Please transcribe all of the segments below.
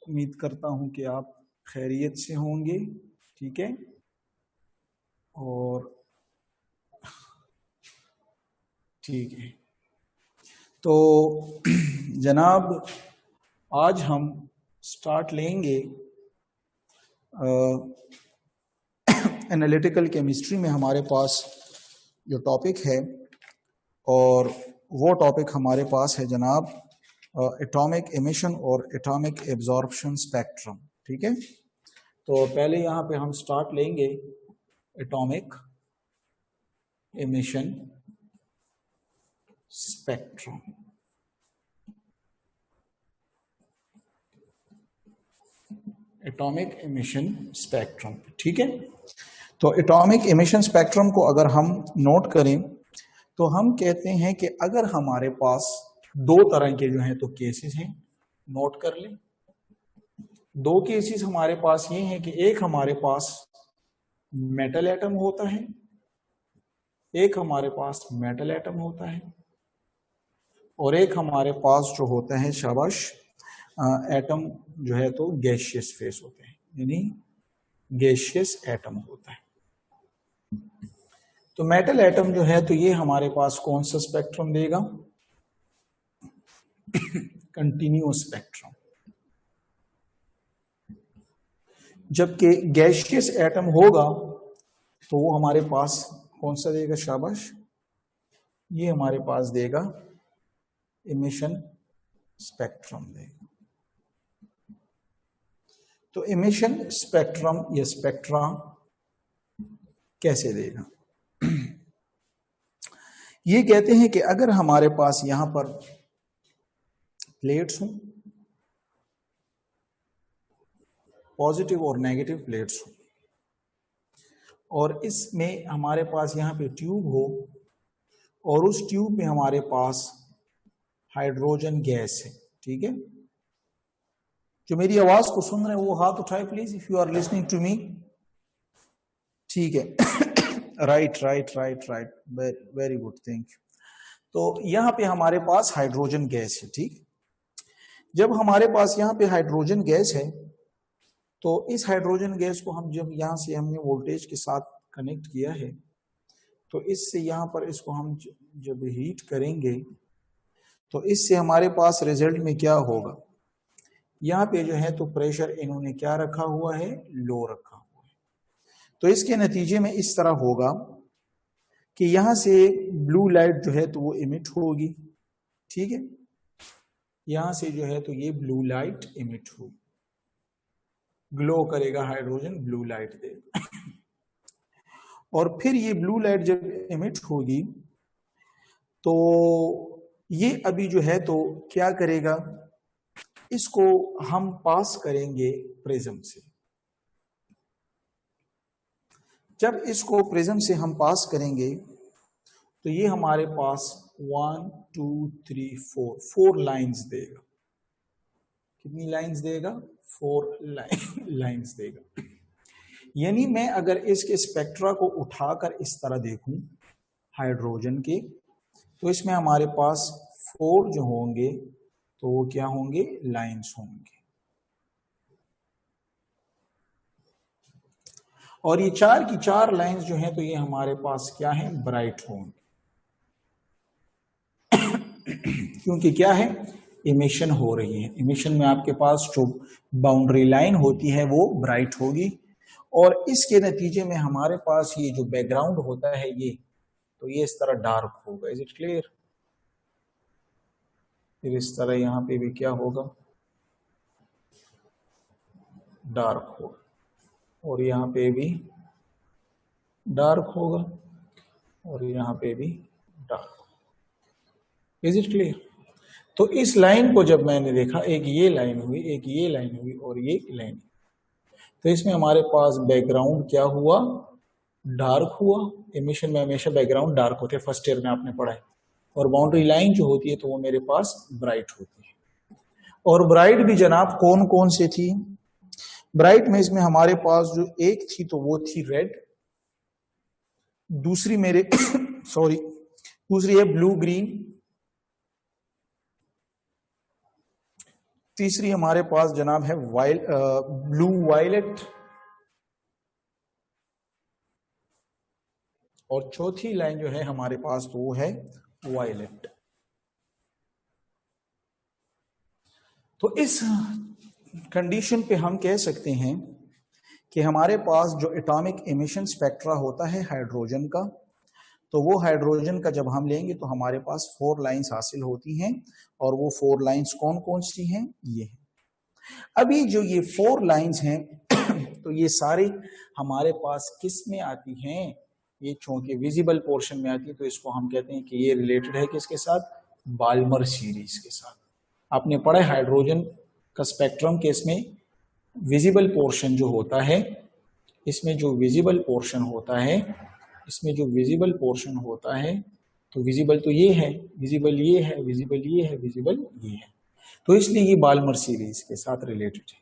उम्मीद करता हूं कि आप खैरियत से होंगे, ठीक है। और ठीक है, तो जनाब आज हम स्टार्ट लेंगे एनालिटिकल केमिस्ट्री में हमारे पास जो टॉपिक है, और वो टॉपिक हमारे पास है जनाब एटॉमिक एमिशन और एटॉमिक एब्जॉर्प्शन स्पेक्ट्रम, ठीक है। तो पहले यहाँ पे हम स्टार्ट लेंगे atomic emission spectrum. Atomic emission spectrum, ठीक है। तो एटॉमिक एमिशन स्पेक्ट्रम को अगर हम नोट करें तो हम कहते हैं कि अगर हमारे पास दो तरह के जो हैं तो केसेस हैं, नोट कर लें। दो केसेस हमारे पास ये हैं कि एक हमारे पास मेटल एटम होता है, एक हमारे पास मेटल एटम होता है, और एक हमारे पास जो होता है शाबाश एटम जो है तो गैसियस फेस होते हैं, यानी गैसियस एटम होता है। तो मेटल एटम जो है तो ये हमारे पास कौन सा स्पेक्ट्रम देगा? Continuous spectrum. जबकि गैसियस एटम होगा तो वो हमारे पास कौन सा देगा? शाबाश, ये हमारे पास देगा इमिशन स्पेक्ट्रम देगा। तो इमिशन स्पेक्ट्रम या स्पेक्ट्रा कैसे देगा? ये कहते हैं कि अगर हमारे पास यहां पर प्लेट्स हों, पॉजिटिव और नेगेटिव प्लेट्स हों, और इसमें हमारे पास यहां पे ट्यूब हो, और उस ट्यूब में हमारे पास हाइड्रोजन गैस है, ठीक है। जो मेरी आवाज को सुन रहे हैं वो हाथ उठाए please, if you are listening to me, ठीक है। Right, very good, thank you. तो यहां पे हमारे पास हाइड्रोजन गैस है, ठीक। जब हमारे पास यहां पे हाइड्रोजन गैस है तो इस हाइड्रोजन गैस को हम जब यहां से हमने वोल्टेज के साथ कनेक्ट किया है तो इससे यहां पर इसको हम जब हीट करेंगे तो इससे हमारे पास रिजल्ट में क्या होगा? यहाँ पे जो है तो प्रेशर इन्होंने क्या रखा हुआ है? लो रखा हुआ है। तो इसके नतीजे में इस तरह होगा कि यहां से ब्लू लाइट जो है तो वो इमिट होगी, ठीक है। यहां से जो है तो ये ब्लू लाइट इमिट होगी, ग्लो करेगा, हाइड्रोजन ब्लू लाइट देगा। और फिर ये ब्लू लाइट जब इमिट होगी तो ये अभी जो है तो क्या करेगा? इसको हम पास करेंगे प्रिज्म से। जब इसको प्रिज्म से हम पास करेंगे तो ये हमारे पास 1 2 3 4 लाइंस देगा। कितनी लाइंस देगा? 4 लाइंस देगा। यानी मैं अगर इसके स्पेक्ट्रा को उठाकर इस तरह देखूं हाइड्रोजन के, तो इसमें हमारे पास 4 जो होंगे तो वो क्या होंगे? लाइंस होंगे। और ये 4 की 4 लाइंस जो हैं तो ये हमारे पास क्या है? ब्राइट होंगे। क्योंकि क्या है? इमिशन हो रही है। इमिशन में आपके पास जो बाउंड्री लाइन होती है वो ब्राइट होगी, और इसके नतीजे में हमारे पास ये जो बैकग्राउंड होता है ये, तो ये इस तरह डार्क होगा। Is it clear? फिर इस तरह यहां पे भी क्या होगा? डार्क होगा, और यहां पे भी डार्क होगा, और यहां पे भी डार्क। Is it clear? तो इस लाइन को जब मैंने देखा, एक ये लाइन हुई, एक ये लाइन हुई, और ये लाइन, तो इसमें हमारे पास बैकग्राउंड क्या हुआ? डार्क हुआ। इमिशन में हमेशा बैकग्राउंड डार्क होते हैं, फर्स्ट ईयर में आपने पढ़ा है। और बाउंड्री लाइन जो होती है तो वो मेरे पास ब्राइट होती है। और ब्राइट भी जनाब कौन कौन से थी? ब्राइट में इसमें हमारे पास जो एक थी तो वो थी रेड, दूसरी मेरे सॉरी दूसरी है ब्लू ग्रीन, तीसरी हमारे पास जनाब है ब्लू वायलेट, और चौथी लाइन जो है हमारे पास तो वो है वायलेट। तो इस कंडीशन पे हम कह सकते हैं कि हमारे पास जो एटॉमिक एमिशन स्पेक्ट्रा होता है हाइड्रोजन का, तो वो हाइड्रोजन का जब हम लेंगे तो हमारे पास 4 लाइंस हासिल होती हैं, और वो 4 लाइंस कौन कौन सी हैं, ये है। अभी जो ये 4 लाइंस हैं तो ये सारी हमारे पास किस में आती हैं, ये चूंकि विजिबल पोर्शन में आती है, तो इसको हम कहते हैं कि ये रिलेटेड है किसके साथ, बाल्मर सीरीज के साथ। आपने पढ़ा है हाइड्रोजन का स्पेक्ट्रम के इसमें विजिबल पोर्शन जो होता है, इसमें जो विजिबल पोर्शन होता है, इसमें जो विजिबल पोर्शन होता है, तो विजिबल तो ये है, विजिबल ये है, विजिबल ये है, विजिबल ये है, तो इसलिए ये बाल्मर सीरीज के साथ रिलेटेड है,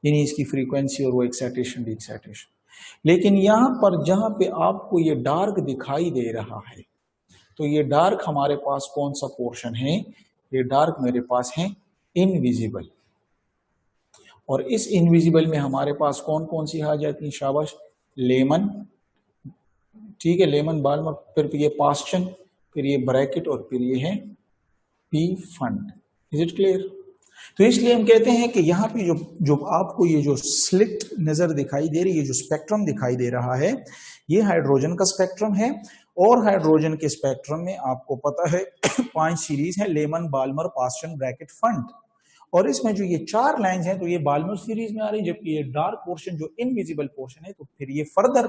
यानी इसकी फ्रीक्वेंसी और वो एक्साइटेशन डी एक्साइटेशन। लेकिन यहां पर जहां पे आपको ये डार्क दिखाई दे रहा है, तो ये डार्क हमारे पास कौन सा पोर्शन है, ये डार्क मेरे पास है इनविजिबल, और इस इनविजिबल में हमारे पास कौन कौन सी आ जाती है, शाबाश, लेमन, ठीक है, लेमन बाल्मर, फिर ये पास्चन, फिर ये ब्रैकेट, और फिर ये है P fund. Is it clear? तो इसलिए हम कहते हैं कि यहाँ पे जो आपको ये जो स्लिट नजर दिखाई दे रही है, जो स्पेक्ट्रम दिखाई दे रहा है, ये हाइड्रोजन का स्पेक्ट्रम है, और हाइड्रोजन के स्पेक्ट्रम में आपको पता है 5 सीरीज है, Lyman, Balmer, Paschen, Brackett, Pfund, और इसमें जो ये 4 लाइंस हैं तो ये बाल्मर सीरीज में आ रही है, जबकि ये डार्क पोर्शन जो इनविजिबल पोर्शन है, तो फिर ये फर्दर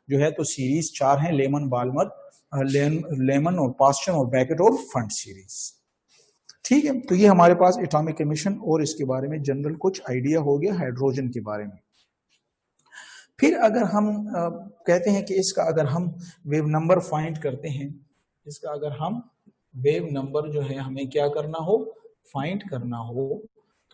जो है तो सीरीज 4 है, लेमन, बाल्मर, लेमन और पास्चन और ब्रैकेट और फंड सीरीज। ठीक है, तो ये हमारे पास एटॉमिक एमिशन और इसके बारे में जनरल कुछ आइडिया हो गया हाइड्रोजन के बारे में। फिर अगर हम कहते हैं कि इसका अगर हम वेव नंबर फाइंड करते हैं, इसका अगर हम वेव नंबर जो है हमें क्या करना हो, फाइंड करना हो,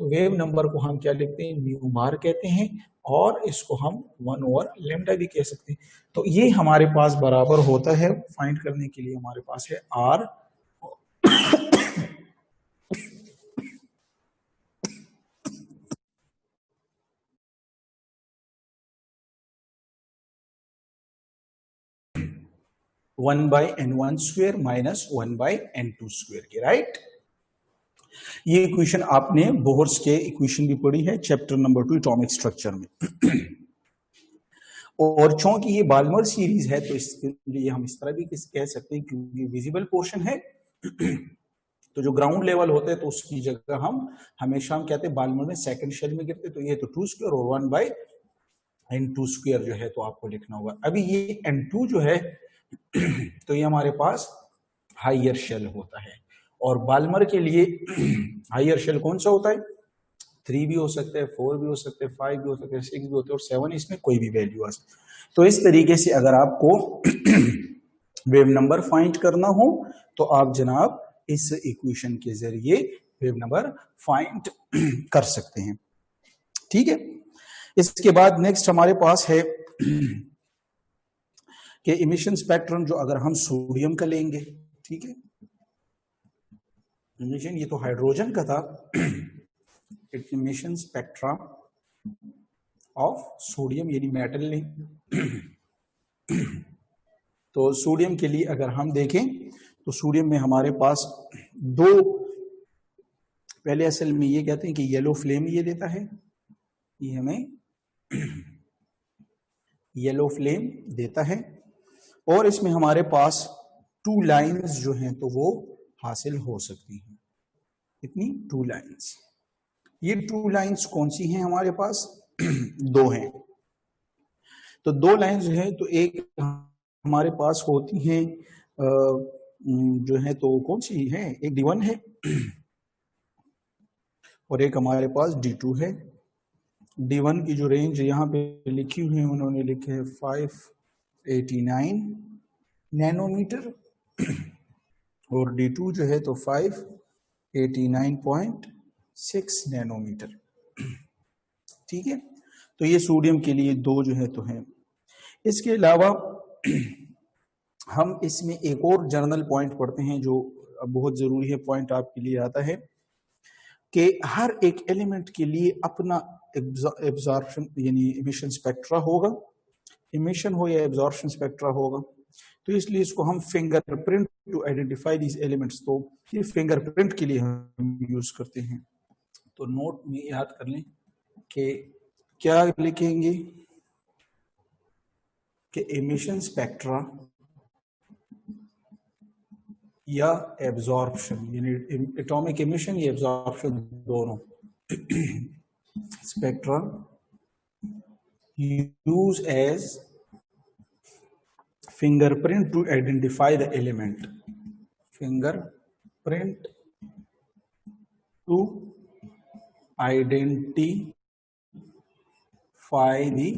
तो वेव नंबर को हम क्या लिखते हैं, म्यू बार कहते हैं, और इसको हम 1/λ भी कह सकते हैं। तो ये हमारे पास बराबर होता है, फाइंड करने के लिए हमारे पास है R 1/n1² माइनस 1/n2² के, राइट। ये इक्वेशन आपने बोहर्स के इक्वेशन भी पढ़ी है चैप्टर नंबर 2 एटॉमिक स्ट्रक्चर में। और चूंकि ये बाल्मर सीरीज है तो इसके लिए हम इस तरह भी कह सकते हैं, क्योंकि विजिबल पोर्शन है तो जो ग्राउंड लेवल होते हैं तो उसकी जगह हम हमेशा हम कहते हैं बाल्मर में सेकंड शेल में गिरते, तो ये तो 2² और 1/n2² जो है तो आपको लिखना होगा। अभी ये n2 जो है तो ये हमारे पास हाइयर शेल होता है, और बाल्मर के लिए हाइयर शेल कौन सा होता है, 3 भी हो सकता है, 4 भी हो सकते हैं, 5 भी हो सकते हैं, 6 भी होते हैं, और 7 इसमें कोई भी वैल्यू आ सकती है। तो इस तरीके से अगर आपको वेव नंबर फाइंड करना हो तो आप जनाब इस इक्वेशन के जरिए वेव नंबर फाइंड कर सकते हैं। ठीक है, इसके बाद नेक्स्ट हमारे पास है कि इमिशन स्पेक्ट्रम जो अगर हम सोडियम का लेंगे, ठीक है, इमिशन ये तो हाइड्रोजन का था, इमिशन स्पेक्ट्रा ऑफ सोडियम यानी मेटल ने। तो सोडियम के लिए अगर हम देखें तो सोडियम में हमारे पास 2, पहले असल में ये कहते हैं कि येलो फ्लेम ये देता है, ये हमें येलो फ्लेम देता है, और इसमें हमारे पास 2 लाइंस जो हैं तो वो हासिल हो सकती हैं। कितनी? 2 लाइंस। ये 2 लाइंस कौन सी हैं हमारे पास? 2 हैं। तो 2 लाइंस जो है तो एक हमारे पास होती हैं जो है तो कौन सी है, एक D1 है और एक हमारे पास D2 है। D1 की जो रेंज यहाँ पे लिखी हुई है उन्होंने लिखे है 589 नैनोमीटर और D2 जो है तो 589.6 नैनोमीटर। ठीक है, तो ये सोडियम के लिए 2 जो है तो हैं। इसके अलावा हम इसमें एक और जर्नल पॉइंट पढ़ते हैं जो बहुत जरूरी है, पॉइंट आपके लिए आता है कि हर एक एलिमेंट के लिए अपना एब्जॉर्प्शन यानी इमिशन स्पेक्ट्रा होगा, इमिशन हो या एब्जॉर्प्शन स्पेक्ट्रा होगा। तो इसलिए इसको हम fingerprint to identify these elements, तो ये फिंगरप्रिंट के लिए हम यूज करते हैं। तो नोट में याद कर लें कि क्या लिखेंगे कि इमिशन स्पेक्ट्रा या एब्जॉर्प्शन यानी एटॉमिक इमिशन या एब्जॉर्प्शन दोनों spectra use as fingerprint to identify the element, fingerprint to identify the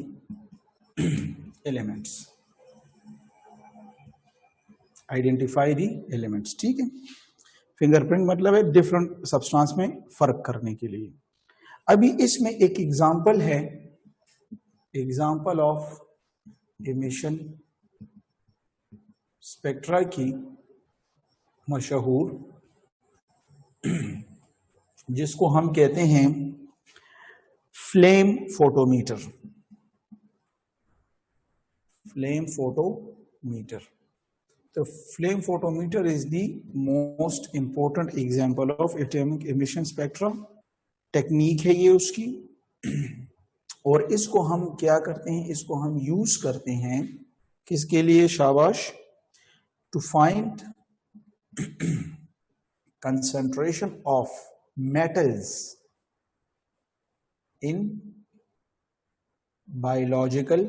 elements, identify the elements। ठीक है, फिंगरप्रिंट मतलब है डिफरेंट सब्सटेंस में फर्क करने के लिए। अभी इसमें एक एग्जांपल है, एग्जांपल ऑफ इमिशन स्पेक्ट्रा की मशहूर, जिसको हम कहते हैं फ्लेम फोटोमीटर, फ्लेम फोटोमीटर। तो flame photometer is the most important example of atomic emission spectra, technique है ये उसकी। और इसको हम क्या करते हैं, इसको हम यूज करते हैं किसके लिए, शाबाश, to find concentration of metals in biological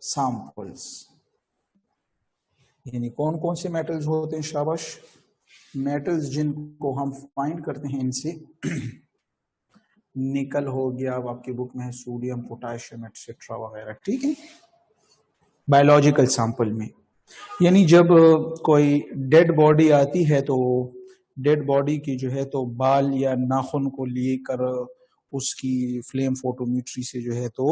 samples। यानी कौन कौन से मेटल्स होते हैं, शाबाश, मेटल्स जिनको हम फाइंड करते हैं इनसे निकल हो गया, अब आपकी बुक में है सोडियम, पोटेशियम एक्सेट्रा वगैरह, ठीक है, बायोलॉजिकल सैंपल में। यानी जब कोई डेड बॉडी आती है तो डेड बॉडी की जो है तो बाल या नाखून को लेकर उसकी फ्लेम फोटोमेट्री से जो है तो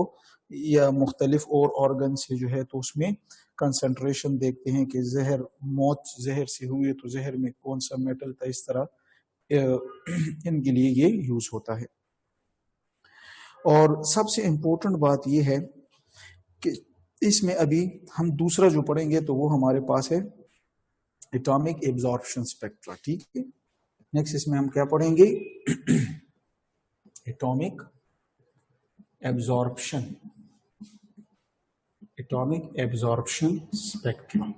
या मुख्तलिफ और ऑर्गन से जो है तो उसमें कंसंट्रेशन देखते हैं कि जहर, मौत जहर से हुई तो जहर में कौन सा मेटल था, इस तरह इनके लिए ये यूज होता है। और सबसे इंपॉर्टेंट बात ये है कि इसमें अभी हम दूसरा जो पढ़ेंगे तो वो हमारे पास है एटॉमिक एब्जॉर्प्शन स्पेक्ट्रा, ठीक है। नेक्स्ट इसमें हम क्या पढ़ेंगे, atomic absorption, atomic absorption spectra.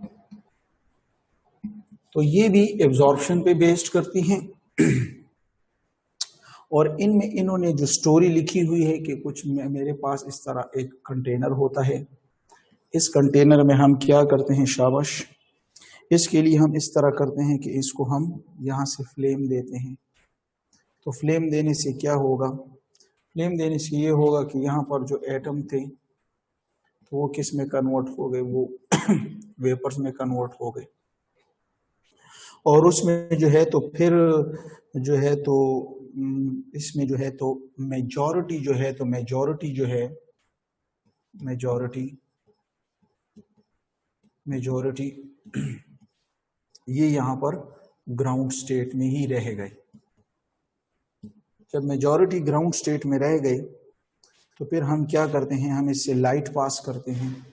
तो ये भी एब्जॉर्प्शन पे बेस्ड करती हैं। और इनमें इन्होंने जो स्टोरी लिखी हुई है कि कुछ मेरे पास इस तरह एक कंटेनर होता है, इस कंटेनर में हम क्या करते हैं, शाबाश, इसके लिए हम इस तरह करते हैं कि इसको हम यहाँ से फ्लेम देते हैं। तो फ्लेम देने से क्या होगा, फ्लेम देने से ये होगा कि यहाँ पर जो एटम थे तो वो किस में कन्वर्ट हो गए, वो वेपर्स में कन्वर्ट हो गए। और उसमें जो है तो फिर जो है तो इसमें जो है तो मेजॉरिटी जो है तो मेजॉरिटी जो है मेजॉरिटी ये यहाँ पर ग्राउंड स्टेट में ही रह गए। जब मेजॉरिटी ग्राउंड स्टेट में रह गए तो फिर हम क्या करते हैं, हम इससे लाइट पास करते हैं।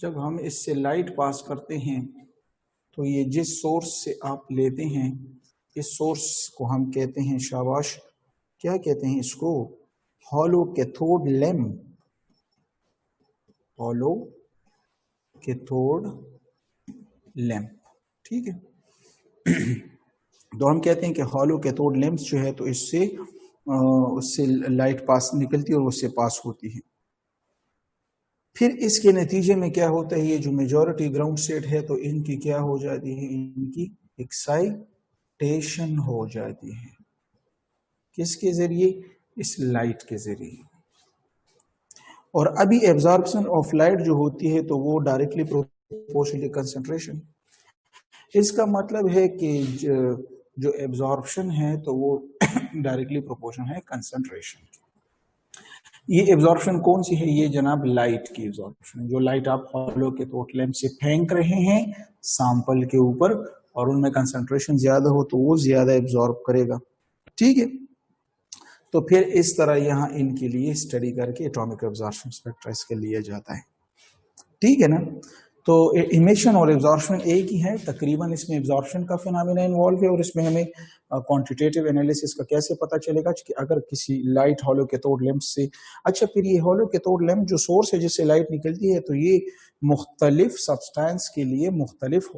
जब हम इससे लाइट पास करते हैं तो ये जिस सोर्स से आप लेते हैं, इस सोर्स को हम कहते हैं, शाबाश, क्या कहते हैं इसको, hollow cathode lamp, hollow cathode lamp, ठीक है। तो हम कहते हैं कि हॉलो कैथोड लैंप्स जो है तो इससे उससे लाइट पास निकलती है और उससे पास होती है। फिर इसके नतीजे में क्या होता है, ये जो मेजॉरिटी ग्राउंड स्टेट है तो इनकी क्या हो जाती है, इनकी एक्साइटेशन हो जाती है। किसके जरिए, इस लाइट के जरिए। और अभी एब्जॉर्प्शन ऑफ लाइट जो होती है तो वो डायरेक्टली प्रोपोर्शनल कंसंट्रेशन। इसका मतलब है कि जो एब्जॉर्प्शन है तो वो डायरेक्टली प्रोपोर्शनल है कंसंट्रेशन। ये एब्जॉर्प्शन कौन सी है, ये जनाब लाइट की एब्जॉर्प्शन, जो लाइट आप हॉलो कैथोड लैंप से फेंक रहे हैं सैंपल के ऊपर और उनमें कंसंट्रेशन ज्यादा हो तो वो ज्यादा एब्जॉर्ब करेगा। ठीक है, तो फिर इस तरह यहाँ इनके लिए स्टडी करके एटॉमिक एब्जॉर्प्शन स्पेक्ट्रा इसके लिए जाता है। ठीक है ना, तो इमिशन और एब्जॉर्प्शन एक ही है, तकरीबन इसमें एब्जॉर्प्शन का फिनोमेना इन्वॉल्व है और इसमें हमें क्वांटिटेटिव एनालिसिस का कैसे पता चलेगा कि अगर किसी लाइट हॉलो कैथोड लैंप से, अच्छा फिर ये हॉलो कैथोड लैंप जो सोर्स है जिससे लाइट निकलती है, तो ये मुख्तलिफ सब्सटेंस के लिए मुख्तलिफ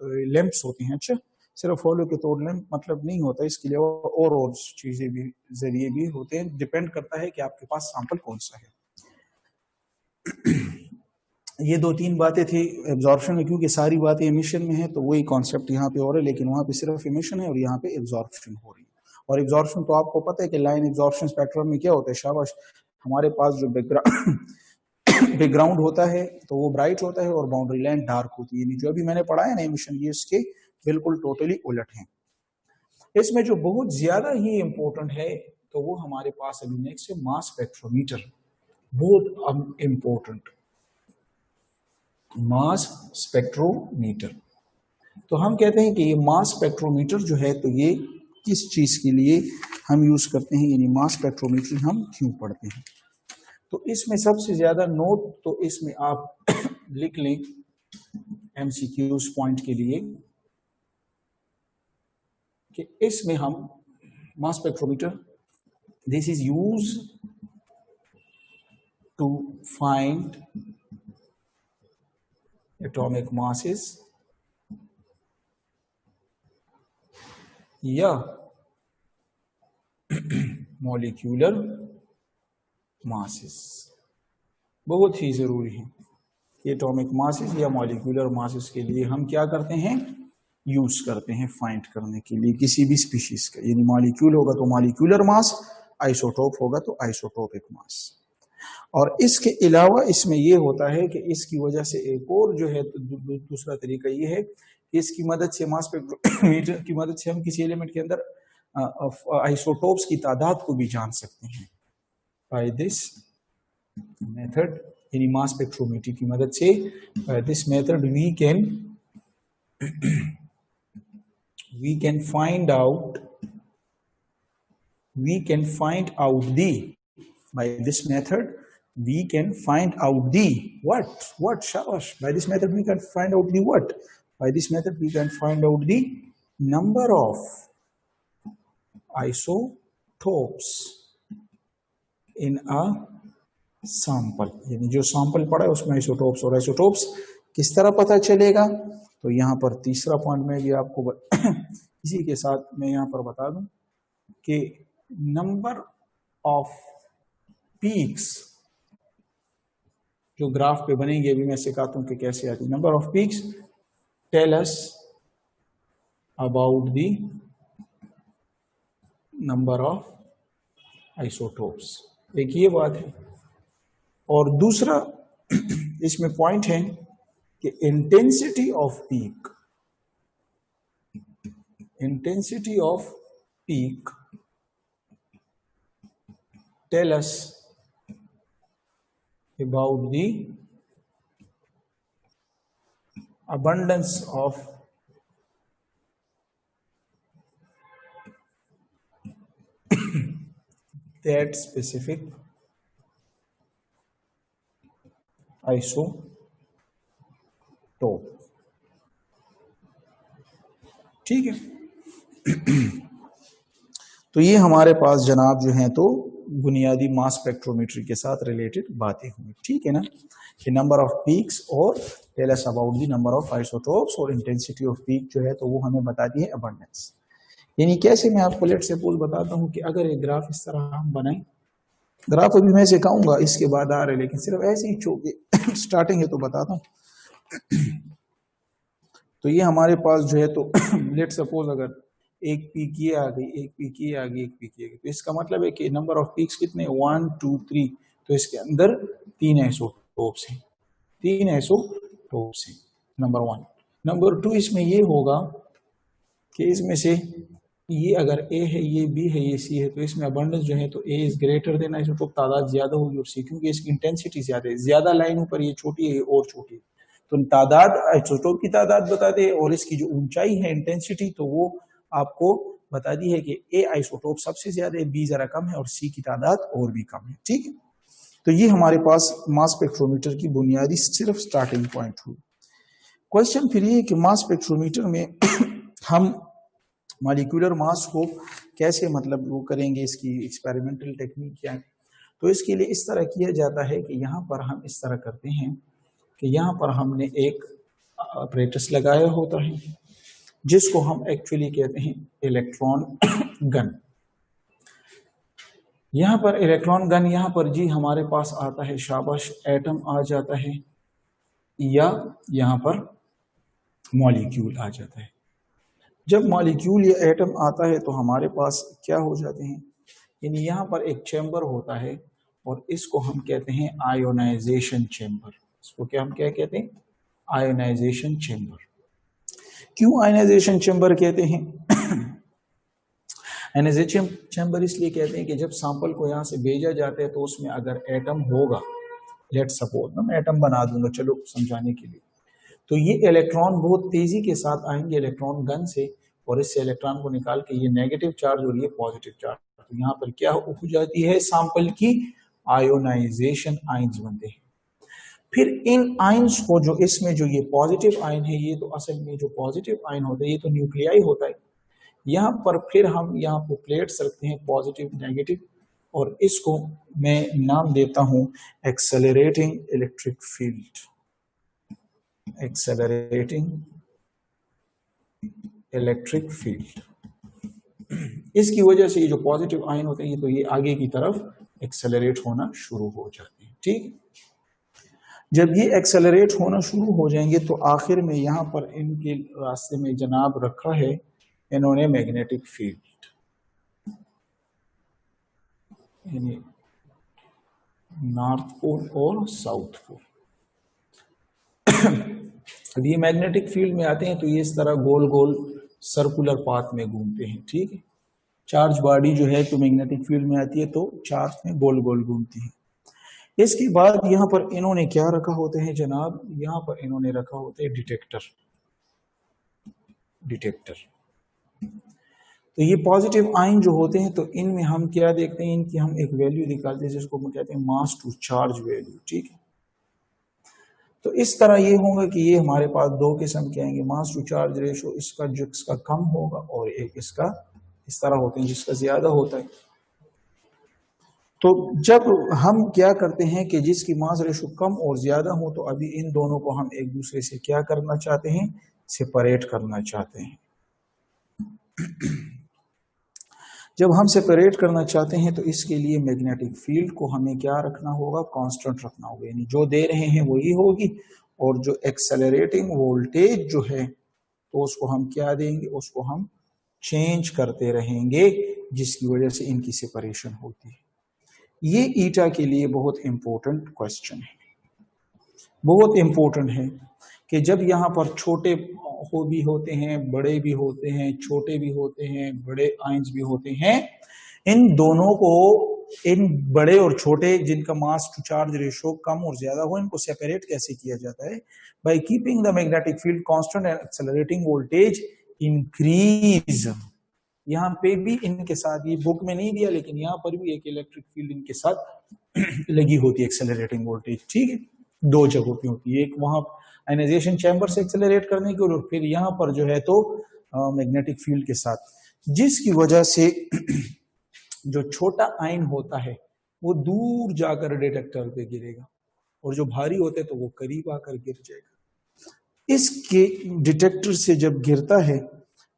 लैंप्स होते हैं। अच्छा, सिर्फ हॉलो कैथोड लैंप मतलब नहीं होता, इसके लिए और चीजें भी जरिए भी होते हैं, डिपेंड करता है कि आपके पास सैंपल कौन सा है। ये दो तीन बातें थी एब्जॉर्प्शन में, क्योंकि सारी बातें एमिशन में है तो वही कॉन्सेप्ट यहाँ पे हो रहा है, लेकिन वहाँ पे सिर्फ एमिशन है और यहाँ पे एब्जॉर्प्शन हो रही है। और एब्जॉर्प्शन तो आपको पता है कि लाइन एब्जॉर्प्शन स्पेक्ट्रम में क्या होता है, शाबाश, हमारे पास जो बैकग्राउंड होता है तो वो ब्राइट होता है और बाउंड्री लाइन डार्क होती है। जो अभी मैंने पढ़ा है ना एमिशन, ये इसके बिल्कुल टोटली उलट है। इसमें जो बहुत ज्यादा ही इंपॉर्टेंट है तो वो हमारे पास अभी नेक्स्ट है मास स्पेक्ट्रोमीटर, बहुत इंपॉर्टेंट, मास स्पेक्ट्रोमीटर। तो हम कहते हैं कि ये मास स्पेक्ट्रोमीटर जो है तो ये किस चीज के लिए हम यूज करते हैं, यानी मास स्पेक्ट्रोमीटर हम क्यों पढ़ते हैं। तो इसमें सबसे ज्यादा नोट तो इसमें आप लिख लें एमसीक्यूज पॉइंट के लिए कि इसमें हम mass spectrometer, this is use to find atomic masses या मॉलिक्यूलर masses। बहुत ही जरूरी है एटॉमिक masses या मॉलिक्यूलर masses के लिए हम क्या करते हैं, यूज करते हैं फाइंड करने के लिए किसी भी स्पीशीज का, यानी मॉलिक्यूल होगा तो मॉलिक्यूलर मास, आइसोटोप होगा तो आइसोटोपिक मास। और इसके अलावा इसमें ये होता है कि इसकी वजह से एक और जो है दूसरा तरीका ये है कि इसकी मदद से मास स्पेक्ट्रोमीटर की मदद से हम किसी एलिमेंट के अंदर आइसोटोप्स की तादाद को भी जान सकते हैं। बाय दिस मेथड, यानी मास स्पेक्ट्रोमीटर की मदद से, by this method we can find out by this method we can find out the what shabash, by this method we can find out the what, by this method we can find out the number of isotopes in a sample, यानी जो sample पड़ा है उसमें isotopes, और isotopes किस तरह पता चलेगा, तो यहाँ पर तीसरा पॉइंट में भी आपको इसी के साथ मैं यहाँ पर बता दूं कि नंबर ऑफ पीक्स जो ग्राफ पे बनेंगे, अभी मैं सिखाता हूं कि कैसे आती है। Number of peaks tell us about the number of isotopes, एक ये बात है। और दूसरा इसमें पॉइंट है कि intensity of peak, intensity of peak tell us about the abundance of that specific isotope। ठीक है, तो ये हमारे पास जनाब जो है तो बुनियादी मास स्पेक्ट्रोमेट्री के साथ रिलेटेड बातें हुई। ठीक है ना, कि नंबर ऑफ पीक्स और tell us about the number of isotopes, और इंटेंसिटी ऑफ पीक जो है तो वो हमें बताती है अबंडेंस। यानी कैसे, मैं आपको लेट सपोज बताता हूं कि अगर एक ग्राफ इस तरह हम बनाएं, ग्राफ अभी मैं सिखाऊंगा इसके बाद आ रहे, लेकिन सिर्फ ऐसे ही स्टार्टिंग है तो बताता हूं। तो ये हमारे पास जो है तो लेट सपोज अगर एक पीक ये आ गई, एक पीक ये आ गई, एक पीक ये आ गई, तो इसका मतलब है कि नंबर ऑफ पीक्स कितने, 1 2 3, तो इसके अंदर 3 आइसोटोप्स हैं, 3 आइसोटोप्स हैं, नंबर 1। नंबर 2 इसमें ये होगा कि इसमें से ये अगर ए है, ये बी है, ये सी है, तो इसमें अबंडेंस जो है तो ए इज ग्रेटर देन आइसोटोप, तादाद ज्यादा होगी, और सी क्योंकि इसकी इंटेंसिटी ज्यादा है, ज्यादा लाइन ऊपर ये छोटी है और छोटी है, तो तादाद आइसोटोप की तादाद बताते हैं और इसकी जो ऊंचाई है इंटेंसिटी तो वो आपको बता दी है कि ए आइसोटोप सबसे ज्यादा है, बी जरा कम है और सी की तादाद और भी कम है। ठीक है, तो ये हमारे पास मास स्पेक्ट्रोमीटर की बुनियादी सिर्फ स्टार्टिंग पॉइंट हुई। क्वेश्चन फिर ये है कि मास स्पेक्ट्रोमीटर में हम मॉलिक्यूलर मास को कैसे मतलब वो करेंगे, इसकी एक्सपेरिमेंटल टेक्निक क्या है। तो इसके लिए इस तरह किया जाता है कि यहाँ पर हम इस तरह करते हैं कि यहाँ पर हमने एक अपरेटस लगाया होता है जिसको हम एक्चुअली कहते हैं इलेक्ट्रॉन गन। यहाँ पर इलेक्ट्रॉन गन, यहाँ पर जी हमारे पास आता है शाबाश एटम आ जाता है या यहाँ पर मॉलिक्यूल आ जाता है। जब मॉलिक्यूल या एटम आता है तो हमारे पास क्या हो जाते हैं, यानी यहाँ पर एक चैम्बर होता है और इसको हम कहते हैं आयोनाइजेशन चैम्बर। इसको क्या हम क्या कहते हैं, आयोनाइजेशन चैम्बर। क्यों आयोनाइजेशन चैम्बर कहते हैं? आयोनाइजेशन चैम्बर इसलिए कहते हैं कि जब सैंपल को यहाँ से भेजा जाता है तो उसमें अगर एटम होगा, लेट सपोज मैं एटम बना दूंगा चलो समझाने के लिए, तो ये इलेक्ट्रॉन बहुत तेजी के साथ आएंगे इलेक्ट्रॉन गन से और इससे इलेक्ट्रॉन को निकाल के ये नेगेटिव चार्ज और ये पॉजिटिव चार्ज, तो यहाँ पर क्या हो जाती है सैंपल की आयोनाइजेशन आयंस बनते हैं। फिर इन आयंस को जो इसमें जो ये पॉजिटिव आयन है, ये तो असल में जो पॉजिटिव आयन होता है ये तो न्यूक्लियाई होता है। यहाँ पर फिर हम यहाँ पर प्लेट्स रखते हैं पॉजिटिव नेगेटिव और इसको मैं नाम देता हूं accelerating electric field. Accelerating electric field, इसकी वजह से ये जो पॉजिटिव आयन होते हैं तो ये आगे की तरफ एक्सेलरेट होना शुरू हो जाते हैं। ठीक, जब ये एक्सेलरेट होना शुरू हो जाएंगे तो आखिर में यहाँ पर इनके रास्ते में जनाब रखा है इन्होंने मैग्नेटिक फील्ड, यानी नॉर्थ पोल और साउथ पोल। अब ये मैग्नेटिक फील्ड में आते हैं तो ये इस तरह गोल गोल सर्कुलर पाथ में घूमते हैं। ठीक है, चार्ज बॉडी जो है तो मैग्नेटिक फील्ड में आती है तो चार्ज में गोल गोल घूमती है। इसके बाद यहाँ पर इन्होंने क्या रखा होते हैं जनाब, यहाँ पर इन्होंने रखा होता है डिटेक्टर। डिटेक्टर तो ये पॉजिटिव आयन जो होते हैं तो इनमें हम क्या देखते हैं, इनकी हम एक वैल्यू निकालते हैं जिसको हम कहते हैं मास टू चार्ज वैल्यू। ठीक है, तो इस तरह ये होगा कि ये हमारे पास दो किस्म के आएंगे, मास टू चार्ज रेशो इसका जिसका कम होगा और एक इसका इस तरह होते हैं जिसका ज्यादा होता है। तो जब हम क्या करते हैं कि जिसकी मास रेशो कम और ज्यादा हो तो अभी इन दोनों को हम एक दूसरे से क्या करना चाहते हैं, सेपरेट करना चाहते हैं। जब हम सेपरेट करना चाहते हैं तो इसके लिए मैग्नेटिक फील्ड को हमें क्या रखना होगा, कांस्टेंट रखना होगा, यानी जो दे रहे हैं वही होगी और जो एक्सेलरेटिंग वोल्टेज जो है तो उसको हम क्या देंगे, उसको हम चेंज करते रहेंगे जिसकी वजह से इनकी सेपरेशन होती है। ये ईटा के लिए बहुत इंपॉर्टेंट क्वेश्चन है, बहुत इंपॉर्टेंट है कि जब यहाँ पर छोटे हो भी होते हैं, बड़े भी होते हैं, छोटे भी होते हैं, बड़े आयंस भी होते हैं, इन दोनों को, इन बड़े और छोटे जिनका मास टू चार्ज रेशो कम और ज्यादा हो, इनको सेपरेट कैसे किया जाता है, by keeping the magnetic field constant and accelerating voltage increase. यहाँ पे भी इनके साथ, ये बुक में नहीं दिया लेकिन यहाँ पर भी एक इलेक्ट्रिक फील्ड इनके साथ लगी होती है, एक्सेलरेटिंग वोल्टेज। ठीक है, दो जगहों पे होती है, एक वहां आयनाइजेशन चैम्बर से एक्सेलरेट करने की और फिर यहाँ पर जो है तो मैग्नेटिक फील्ड के साथ, जिसकी वजह से जो छोटा आयन होता है वो दूर जाकर डिटेक्टर पे गिरेगा और जो भारी होते हैं तो वो करीब आकर गिर जाएगा। इसके डिटेक्टर से जब गिरता है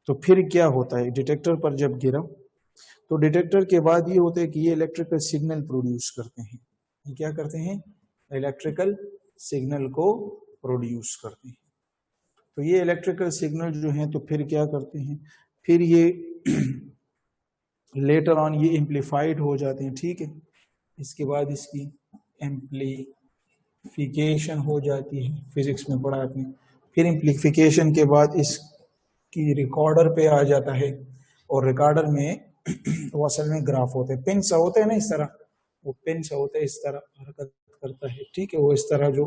तो फिर क्या होता है, डिटेक्टर पर जब गिरा तो डिटेक्टर के बाद ये होता है कि ये इलेक्ट्रिकल सिग्नल प्रोड्यूस करते हैं। ये क्या करते हैं, इलेक्ट्रिकल सिग्नल को प्रोड्यूस करते हैं। तो ये इलेक्ट्रिकल सिग्नल जो है तो फिर क्या करते हैं, फिर ये लेटर ऑन ये एम्पलीफाइड हो जाते हैं। ठीक है, इसके बाद इसकी एम्पलीफिकेशन हो जाती है, फिजिक्स में पढ़ा आपने। फिर एम्पलीफिकेशन के बाद इसकी रिकॉर्डर पे आ जाता है और रिकॉर्डर में वो असल में ग्राफ होते हैं, पिन सा होता है ना इस तरह, वो पिन सा होता है, इस तरह हरकत करता है। ठीक है, वो इस तरह जो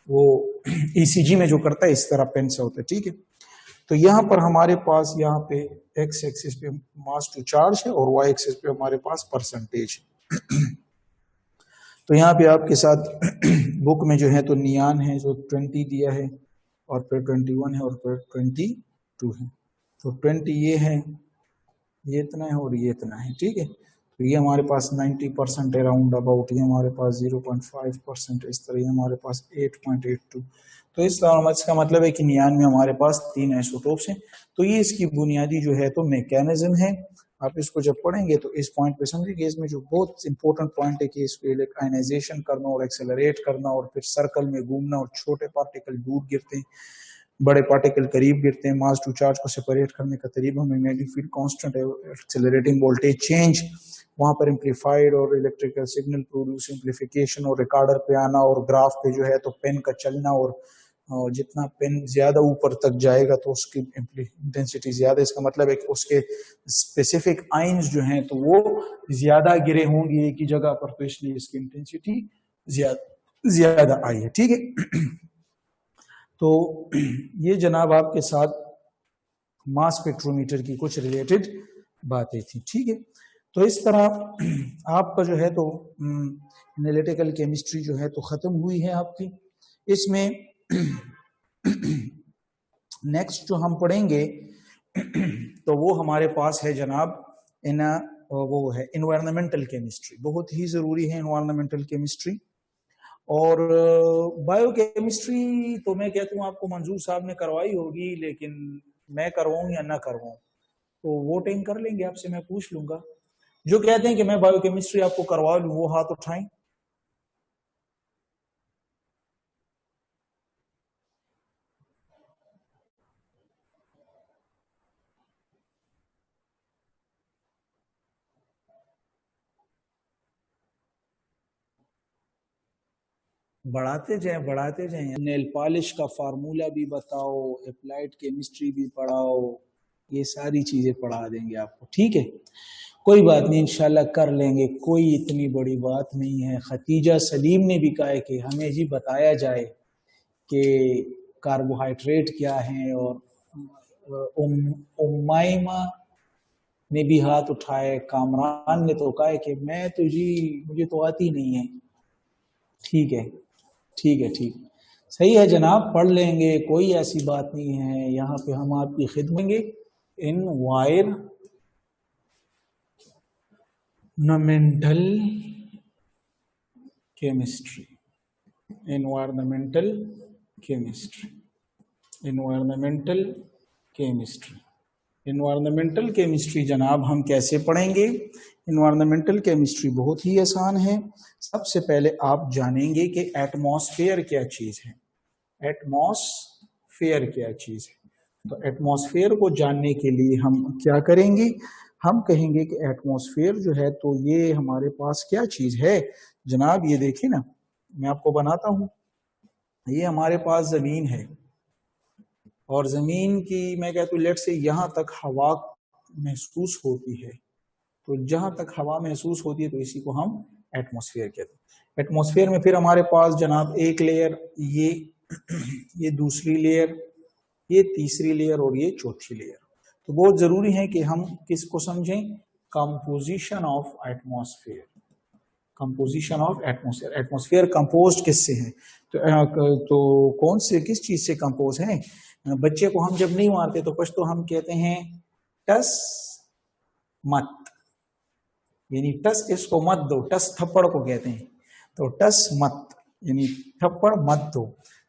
वो ईसीजी में जो करता है इस तरह पेन से होता है, ठीक है। तो यहाँ पर हमारे पास यहाँ पे एक्स एक्सिस पे मास टू चार्ज है और वाई एक्सिस पे हमारे पास परसेंटेज है। तो यहाँ पे आपके साथ बुक में जो है तो नियान है जो 20 दिया है और फिर 21 है और फिर 22 है। तो 20 ये है, ये इतना है और ये इतना है, ठीक है। तो ये हमारे पास 90% है राउंड अबाउट, ये हमारे पास 0.5% इस तरह, हमारे पास 8.82। तो इस तरह इसका मतलब है कि नियान में हमारे पास 3 आइसोटोप्स हैं। तो ये इसकी बुनियादी जो है तो मैकेनिज्म है। आप इसको जब पढ़ेंगे तो इस पॉइंट पे समझेंगे, इसमें जो बहुत इंपॉर्टेंट पॉइंट है कि इसको आयनाइजेशन करना और एक्सेलरेट करना और फिर सर्कल में घूमना और छोटे पार्टिकल दूर गिरते हैं, बड़े पार्टिकल करीब गिरते हैं, मास टू चार्ज को सेपरेट करने का तरीका में मैग्नेटिक फील्ड कांस्टेंट है, एक्सेलरेटिंग वोल्टेज चेंज, वहां पर एम्पलीफाइड और इलेक्ट्रिकल सिग्नल प्रोड्यूस एम्पलीफिकेशन और रिकॉर्डर पे आना और ग्राफ पे जो है तो पेन का चलना और जितना पेन ज्यादा ऊपर तक जाएगा तो उसकी इंटेंसिटी ज्यादा, इसका मतलब है कि उसके स्पेसिफिक आइंस जो हैं तो वो ज्यादा गिरे होंगे एक ही जगह पर, तो इसलिए इसकी इंटेंसिटी ज्यादा आई है, ठीक है। तो ये जनाब आपके साथ मास स्पेक्ट्रोमीटर की कुछ रिलेटेड बातें थी, ठीक है। तो इस तरह आपका जो है तो एनालिटिकल केमिस्ट्री जो है तो खत्म हुई है आपकी। इसमें नेक्स्ट जो हम पढ़ेंगे तो वो हमारे पास है जनाब वो है एनवायरमेंटल केमिस्ट्री, बहुत ही जरूरी है एनवायरमेंटल केमिस्ट्री। और बायोकेमिस्ट्री तो मैं कहता हूँ आपको मंजूर साहब ने करवाई होगी, लेकिन मैं करवाऊं या ना करवाऊं तो वोटिंग कर लेंगे आपसे, मैं पूछ लूंगा। जो कहते हैं कि मैं बायोकेमिस्ट्री आपको करवा लूं वो हाथ उठाएं। बढ़ाते जाएं। नेल पॉलिश का फार्मूला भी बताओ, अप्लाइड केमिस्ट्री भी पढ़ाओ, ये सारी चीजें पढ़ा देंगे आपको, ठीक है। कोई बात नहीं, इंशाल्लाह कर लेंगे, कोई इतनी बड़ी बात नहीं है। खतीजा सलीम ने भी कहा है कि हमें जी बताया जाए कि कार्बोहाइड्रेट क्या है, और उम्माइमा ने भी हाथ उठाए, कामरान ने तो कहा है कि मैं तो जी मुझे तो आती नहीं है। ठीक है, ठीक है, ठीक, सही है जनाब, पढ़ लेंगे, कोई ऐसी बात नहीं है। यहाँ पे हम आपकी खिदमत in environmental chemistry, environmental chemistry, environmental chemistry, environmental chemistry जनाब हम कैसे पढ़ेंगे। एनवायरमेंटल केमिस्ट्री बहुत ही आसान है। सबसे पहले आप जानेंगे कि एटमॉस्फेयर क्या चीज है। एटमॉस्फेयर क्या चीज है, तो एटमॉस्फेयर को जानने के लिए हम क्या करेंगे, हम कहेंगे कि एटमॉस्फेयर जो है तो ये हमारे पास क्या चीज है जनाब। ये देखिए ना, मैं आपको बनाता हूं, ये हमारे पास जमीन है और जमीन की मैं कहता हूँ लेट से यहां तक हवा महसूस होती है, तो जहां तक हवा महसूस होती है तो इसी को हम एटमॉस्फेयर कहते हैं। एटमॉस्फेयर में फिर हमारे पास जनाब एक लेयर, ये दूसरी लेयर, ये तीसरी लेयर और ये चौथी लेयर। तो बहुत जरूरी है कि हम किसको समझें, composition of atmosphere, composition of atmosphere. Atmosphere composed किससे है, तो कौन से किस चीज से कंपोज है। बच्चे को हम जब नहीं मारते तो कुछ तो हम कहते हैं टस मत, यानी टस इसको मत दो, टस थप्पड़ को कहते हैं, तो टस मत यानी थप्पड़ मत दो।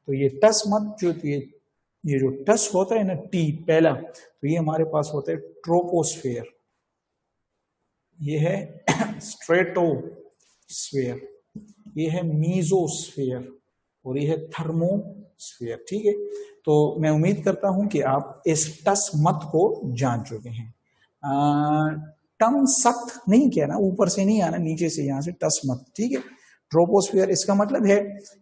तो ये टस मत जो ये जो टस होता है ना, टी पहला, तो ये हमारे पास होता है ट्रोपोस्फेयर, ये है स्ट्रेटोस्फेयर, ये है मीजोस्फेयर और ये है थर्मोस्फेयर, ठीक है। तो मैं उम्मीद करता हूं कि आप इस टस मत को जान चुके हैं। टम सख्त नहीं कहना, ऊपर से नहीं आना, नीचे से, यहां से टस मत, ठीक है। ट्रोपोस्फेयर इसका मतलब है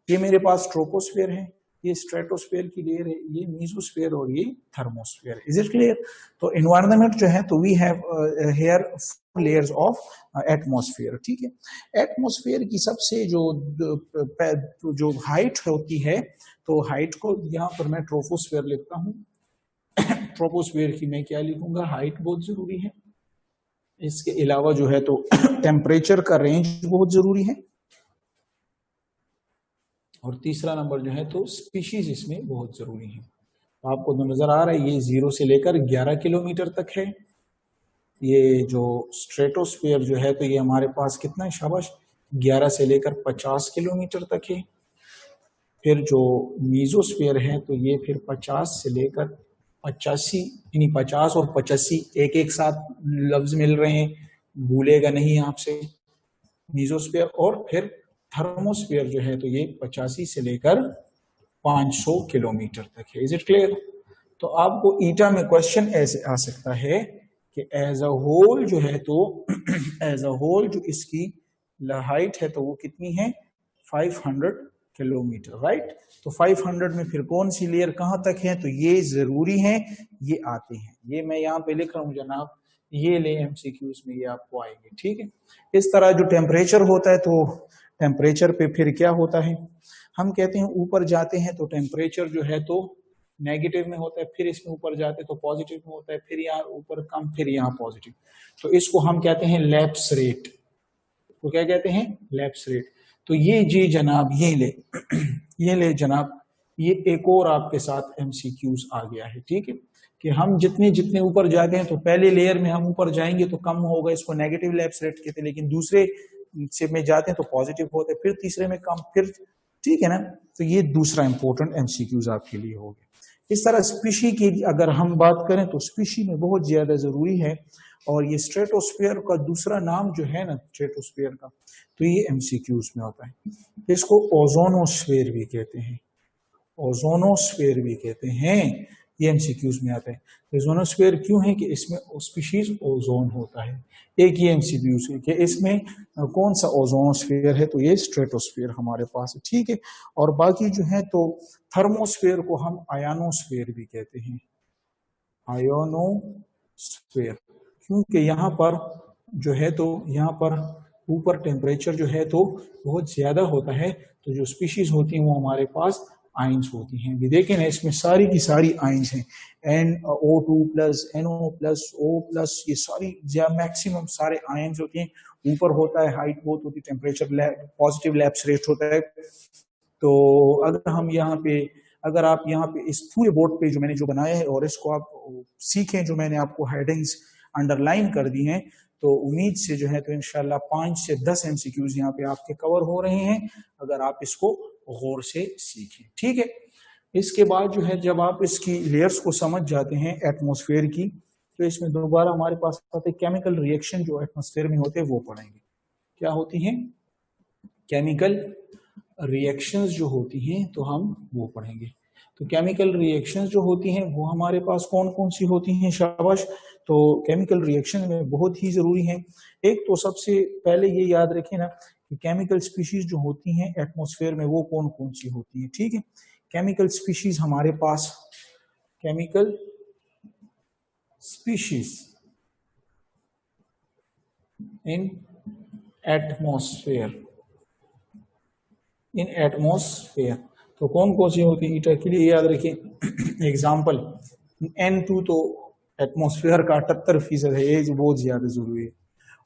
ये मेरे पास ट्रोपोस्फेयर है, ये स्ट्रेटोस्फेयर की लेयर है, ये मीजोस्फेयर और ये थर्मोस्फेयर। Is it clear? तो एनवायरनमेंट जो है तो we have here 4 layers of atmosphere. ठीक है, एटमॉस्फेयर की सबसे जो हाइट होती है, तो हाइट को यहाँ पर मैं ट्रोपोस्फेयर लिखता हूँ। ट्रोपोस्फेयर की मैं क्या लिखूंगा, हाइट बहुत जरूरी है। इसके अलावा जो है तो टेम्परेचर का रेंज बहुत जरूरी है, और तीसरा नंबर जो है तो स्पीशीज इसमें बहुत जरूरी है। तो आपको तो नजर आ रहा है ये 0 से लेकर 11 किलोमीटर तक है। ये जो स्ट्रेटोस्फेयर जो है तो ये हमारे पास कितना है, शाबाश, 11 से लेकर 50 किलोमीटर तक है। फिर जो मीजोस्फेयर है तो ये फिर 50 से लेकर 85, यानी 50 और 85 एक साथ लफ्ज मिल रहे हैं, भूलेगा नहीं आपसे मीजोस्फेयर। और फिर थर्मोस्फेयर जो है तो ये 85 से लेकर 500 किलोमीटर तक है। Is it clear? तो आपको ईटा में क्वेश्चन ऐसे आ सकता है कि एज अ होल जो है तो एज अ होल जो इसकी हाइट है तो वो कितनी है, 500 किलोमीटर, राइट। तो 500 में फिर कौन सी लेयर कहां तक है, तो ये जरूरी है, ये आते हैं, ये मैं यहाँ पे लिख रहा हूँ जनाब, ये ले एमसीक्यूज में ये आपको आएंगे। ठीक है, इस तरह जो टेम्परेचर होता है तो टेम्परेचर पे फिर क्या होता है, हम कहते हैं ऊपर जाते हैं तो टेम्परेचर जो है तो नेगेटिव में होता है, फिर इसमें ऊपर जाते तो पॉजिटिव में होता है, फिर यहाँ ऊपर कम, फिर यहाँ पॉजिटिव। तो इसको हम कहते हैं लैप्स रेट। तो क्या कहते हैं, लैप्स रेट। तो ये जी जनाब, ये ले जनाब, ये एक और आपके साथ एमसीक्यूज आ गया है। ठीक है, कि हम जितने जितने ऊपर जाते हैं तो पहले लेयर में हम ऊपर जाएंगे तो कम होगा, इसको नेगेटिव लैप्स रेट कहते हैं, लेकिन दूसरे से में जाते हैं तो पॉजिटिव होते हैं, फिर तीसरे में कम, फिर, ठीक है ना। तो ये दूसरा इंपॉर्टेंट एमसीक्यूज आपके लिए हो गया। इस तरह स्पीशी की अगर हम बात करें तो स्पीशी में बहुत ज्यादा जरूरी है, और ये स्ट्रेटोस्फेयर का दूसरा नाम जो है ना स्ट्रेटोस्फेयर का, तो ये एमसीक्यूज में होता है। इसको ओजोनोस्फेयर भी कहते हैं, ओजोनोस्फेयर भी कहते हैं, ये एमसीक्यूज में आता है। ओजोनोस्फेयर क्यों है, कि इसमें स्पीशीज ओजोन होता है। एक ये एमसीक्यूज है कि इसमें कौन सा ओजोनोस्फेयर है, तो ये स्ट्रेटोस्फेयर हमारे पास है। ठीक है, और बाकी जो है तो थर्मोस्फेयर को हम आयोनोस्फेयर भी कहते हैं, आयोनोस्फेयर, क्योंकि यहाँ पर जो है तो यहाँ पर ऊपर टेम्परेचर जो है तो बहुत ज्यादा होता है, तो जो स्पीशीज होती हैं वो हमारे पास आइंस होती हैं। भी देखें ना, इसमें सारी की सारी आइंस हैं, NO2 plus, NO plus, O plus, ये सारी मैक्सिमम सारे आइंस होती हैं। ऊपर होता है, हाइट बहुत होती है, टेम्परेचर पॉजिटिव लैप्स रेट होता है। तो अगर हम यहाँ पे, अगर आप यहाँ पे इस पूरे बोर्ड पे जो मैंने जो बनाया है और इसको आप सीखें, जो मैंने आपको हेडिंग्स अंडरलाइन कर दी हैं, तो उम्मीद से जो है तो इंशाल्लाह 5 से 10 एमसीक्यूज यहाँ पे आपके कवर हो रहे हैं, अगर आप इसको गौर से सीखें। ठीक है, इसके बाद जो है जब आप इसकी लेयर्स को समझ जाते हैं एटमॉस्फेयर की, तो इसमें दोबारा हमारे पास आते केमिकल रिएक्शन जो एटमॉस्फेयर में होते हैं वो पढ़ेंगे। क्या होती हैं केमिकल रिएक्शंस जो होती हैं, तो हम वो पढ़ेंगे। तो केमिकल रिएक्शंस जो होती हैं वो हमारे पास कौन कौन सी होती हैं, शाबाश। तो केमिकल रिएक्शन में बहुत ही जरूरी है। एक तो सबसे पहले ये याद रखें ना कि केमिकल स्पीशीज जो होती हैं एटमॉस्फेयर में वो कौन कौन सी होती है। ठीक है, केमिकल स्पीशीज हमारे पास, chemical species in atmosphere, in atmosphere, तो कौन कौन सी होती है, ईटा के लिए याद रखिए। एग्जाम्पल, N2 तो एटमॉस्फेयर का 78% है, ये बहुत ज्यादा जरूरी है।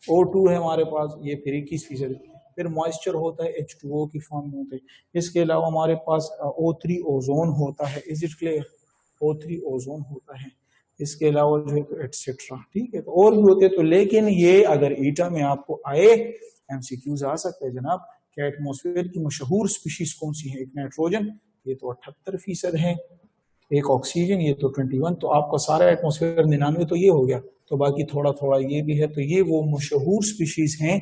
O2 है हमारे पास, ये फिर 21%। फिर मॉइस्चर होता है, H2O की फॉर्म में होता है। इसके अलावा हमारे पास O3 ओजोन होता है। Is it clear? O3 ozone होता है। इसके अलावा जो है तो एटसेट्रा। ठीक है, तो और भी होते हैं, तो लेकिन ये अगर ईटा में आपको आए एमसीक्यूज आ सकते हैं जनाब, कि एटमॉस्फेयर की मशहूर स्पीशीज कौन सी है। एक नाइट्रोजन, ये तो 78% है। एक ऑक्सीजन, ये तो 21। तो आपका सारा एटमॉस्फेयर 99 तो ये हो गया, तो बाकी थोड़ा थोड़ा ये भी है। तो ये वो मशहूर स्पीशीज हैं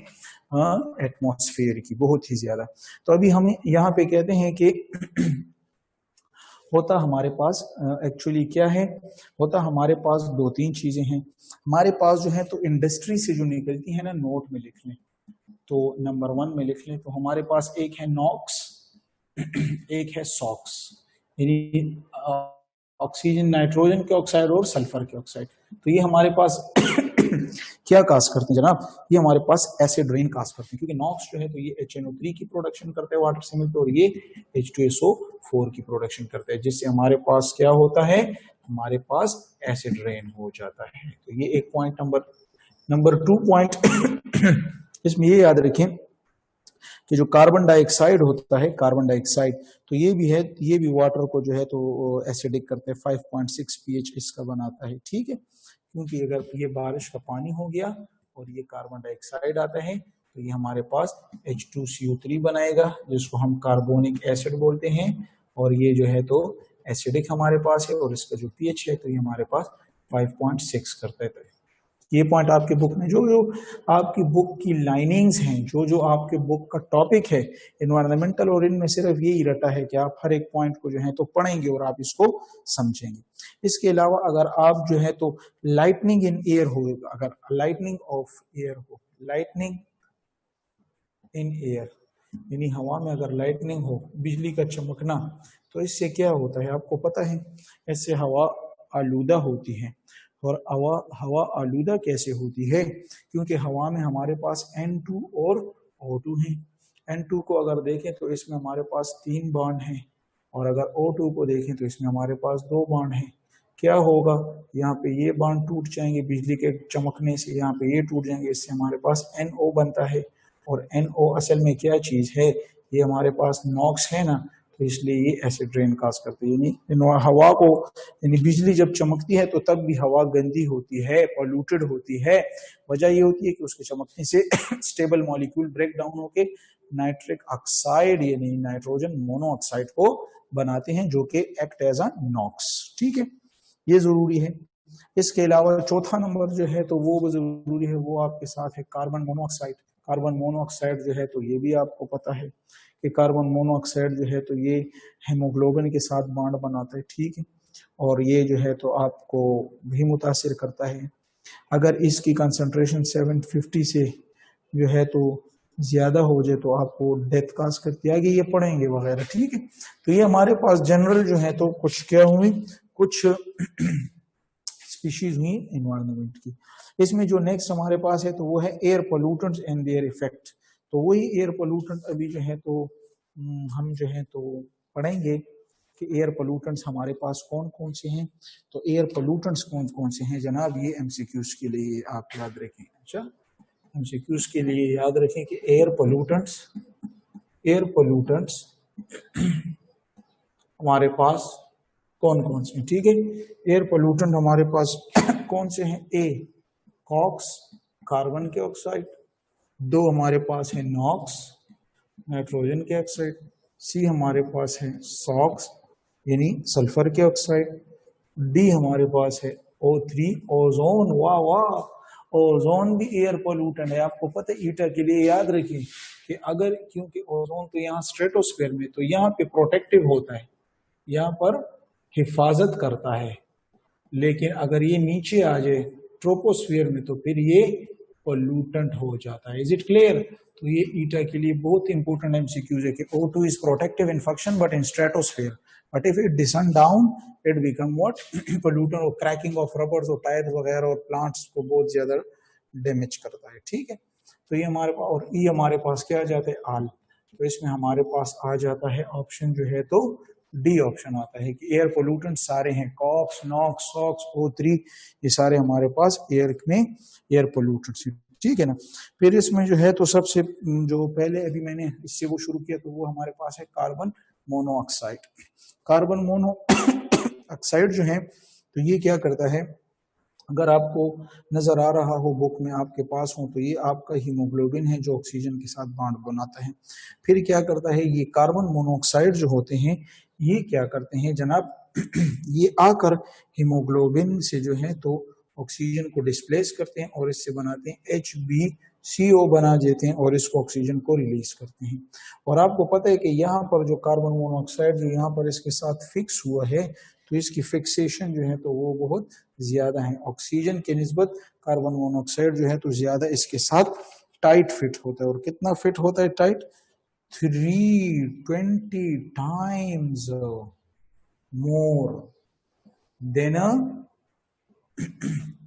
एटमॉस्फेयर की, बहुत ही ज्यादा। तो अभी हम यहाँ पे कहते हैं कि होता हमारे पास एक्चुअली क्या है, होता हमारे पास 2-3 चीजें हैं हमारे पास जो है। तो इंडस्ट्री से जो निकलती है ना, नोट में लिख लें, तो नंबर 1 में लिख लें। तो हमारे पास एक है नॉक्स, एक है सॉक्स। यानी ऑक्सीजन, नाइट्रोजन के ऑक्साइड और सल्फर के ऑक्साइड। तो ये हमारे पास क्या काज करते हैं जनाब, ये हमारे पास एसिड रेन काज करते हैं, क्योंकि नॉक्स जो है तो ये HNO3 की प्रोडक्शन करते हैं वाटर से मिलकर, और ये H2SO4 की प्रोडक्शन करते हैं, जिससे हमारे पास क्या होता है, हमारे पास एसिड रेन हो जाता है। तो ये एक पॉइंट। नंबर 2 पॉइंट इसमें ये याद रखें कि जो कार्बन डाइऑक्साइड होता है, कार्बन डाइऑक्साइड तो ये भी है, ये भी वाटर को जो है तो एसिडिक करते हैं, 5.6 pH इसका बनाता है, ठीक है। क्योंकि अगर ये बारिश का पानी हो गया और ये कार्बन डाइऑक्साइड आता है तो ये हमारे पास H2CO3 बनाएगा, जिसको हम कार्बोनिक एसिड बोलते हैं, और ये जो है तो एसिडिक हमारे पास है, और इसका जो pH है तो ये हमारे पास 5.6 करता है। ये पॉइंट आपके बुक में जो जो आपकी बुक की लाइनिंग्स हैं, जो जो आपके बुक का टॉपिक है एनवायरमेंटल, और इनमें सिर्फ यही रटा है कि आप हर एक पॉइंट को जो है तो पढ़ेंगे और आप इसको समझेंगे। इसके अलावा अगर आप जो है तो लाइटनिंग इन एयर हो, अगर लाइटनिंग ऑफ एयर हो, लाइटनिंग इन एयर यानी हवा में अगर लाइटनिंग हो, बिजली का चमकना, तो इससे क्या होता है आपको पता है, इससे हवा आलूदा होती है। और हवा आलूदा कैसे होती है, क्योंकि हवा में हमारे पास N2 और O2 है। N2 को अगर देखें तो इसमें हमारे पास 3 बॉन्ड हैं, और अगर O2 को देखें तो इसमें हमारे पास 2 बॉन्ड हैं। क्या होगा, यहाँ पे ये बॉन्ड टूट जाएंगे बिजली के चमकने से, यहाँ पे ये टूट जाएंगे, इससे हमारे पास NO बनता है। और NO असल में क्या चीज है, ये हमारे पास नॉक्स है ना, तो इसलिए ये एसिड रेन काज करते हैं। यानी हवा को, यानी बिजली जब चमकती है तो तब भी हवा गंदी होती है, पॉल्यूटेड होती है। वजह ये होती है कि उसके चमकने से स्टेबल मॉलिक्यूल ब्रेक डाउन होके नाइट्रिक ऑक्साइड यानी नाइट्रोजन मोनोऑक्साइड को बनाते हैं, जो कि एक्ट एज अ नॉक्स, ठीक है, ये जरूरी है। इसके अलावा चौथा नंबर जो है तो वो जरूरी है, वो आपके साथ है कार्बन मोनोऑक्साइड। कार्बन मोनोऑक्साइड जो है तो ये भी आपको पता है कि कार्बन मोनोऑक्साइड जो है तो ये हेमोग्लोबिन के साथ बॉन्ड बनाता है, ठीक है, और ये जो है तो आपको भी मुतासिर करता है। अगर इसकी कंसंट्रेशन 750 से जो है तो ज्यादा हो जाए तो आपको डेथ काज करती है, आगे ये पढ़ेंगे वगैरह, ठीक है। तो ये हमारे पास जनरल जो है तो कुछ क्या हुई, कुछ स्पीशीज हुई एनवायरनमेंट की। इसमें जो नेक्स्ट हमारे पास है तो वो है air pollutants and their effect. तो वही एयर पोल्यूटेंट अभी जो है तो हम जो है तो पढ़ेंगे कि एयर पोल्यूटेंट्स हमारे पास कौन कौन से हैं। तो एयर पोल्यूटेंट्स कौन कौन से हैं जनाब, ये एमसीक्यूज के लिए आप याद रखें। अच्छा, एमसीक्यूज के लिए याद रखें कि एयर पोल्यूटेंट्स हमारे पास कौन कौन से हैं, ठीक है। एयर पोल्यूटेंट हमारे पास कौन से हैं, ए कॉक्स कार्बन के ऑक्साइड, 2 हमारे पास है नॉक्स नाइट्रोजन के ऑक्साइड, सी हमारे पास है सॉक्स यानी सल्फर के ऑक्साइड, डी हमारे पास है O3 ओजोन। वाह वाह, ओजोन भी एयर पोल्यूटेंट है, आपको पता है। ईटा के लिए याद रखिए कि अगर, क्योंकि ओजोन तो यहाँ स्ट्रेटोस्फेयर में तो यहाँ पे प्रोटेक्टिव होता है, यहाँ पर हिफाजत करता है, लेकिन अगर ये नीचे आ जाए ट्रोपोस्फियर में तो फिर ये पोल्यूटेंट हो जाता है। Is it clear? तो ये ईटा के लिए बहुत इंपॉर्टेंट एमसीक्यूज है कि O2 is protective in function but in stratosphere, but if it descend down it become what, pollutant, और क्रैकिंग ऑफ रबर्स और टायर्स वगैरह और प्लांट्स को बहुत ज्यादा डैमेज करता है, ठीक है। तो ये हमारे पास, और ई हमारे पास क्या आ जाता है, आल। तो इसमें हमारे पास आ जाता है ऑप्शन जो है तो डी ऑप्शन आता है कि एयर पोल्यूटेंट सारे हैं, कॉक्स नॉक्स सॉक्स O3, ये सारे हमारे पास एयर में एयर पोल्यूटेंट्स हैं, ठीक है ना। फिर इसमें जो है तो सबसे जो पहले अभी मैंने इससे वो शुरू किया तो वो हमारे पास है कार्बन मोनोऑक्साइड। कार्बन मोनोऑक्साइड जो है तो ये क्या करता है, अगर आपको नजर आ रहा हो बुक में आपके पास हो तो ये आपका हीमोग्लोबिन है जो ऑक्सीजन के साथ बॉन्ड बनाता है। फिर क्या करता है, ये कार्बन मोनोऑक्साइड जो होते हैं ये क्या करते हैं जनाब, ये आकर हीमोग्लोबिन से जो है तो ऑक्सीजन को डिस्प्लेस करते हैं और इससे बनाते हैं HbCO बना देते हैं और इसको ऑक्सीजन को रिलीज करते हैं। और आपको पता है कि यहाँ पर जो कार्बन मोनोऑक्साइड जो यहाँ पर इसके साथ फिक्स हुआ है तो इसकी फिक्सेशन जो है तो वो बहुत ज्यादा है, ऑक्सीजन के निस्बत कार्बन मोनोऑक्साइड जो है तो ज्यादा इसके साथ टाइट फिट होता है। और कितना फिट होता है tight, 320 times more than a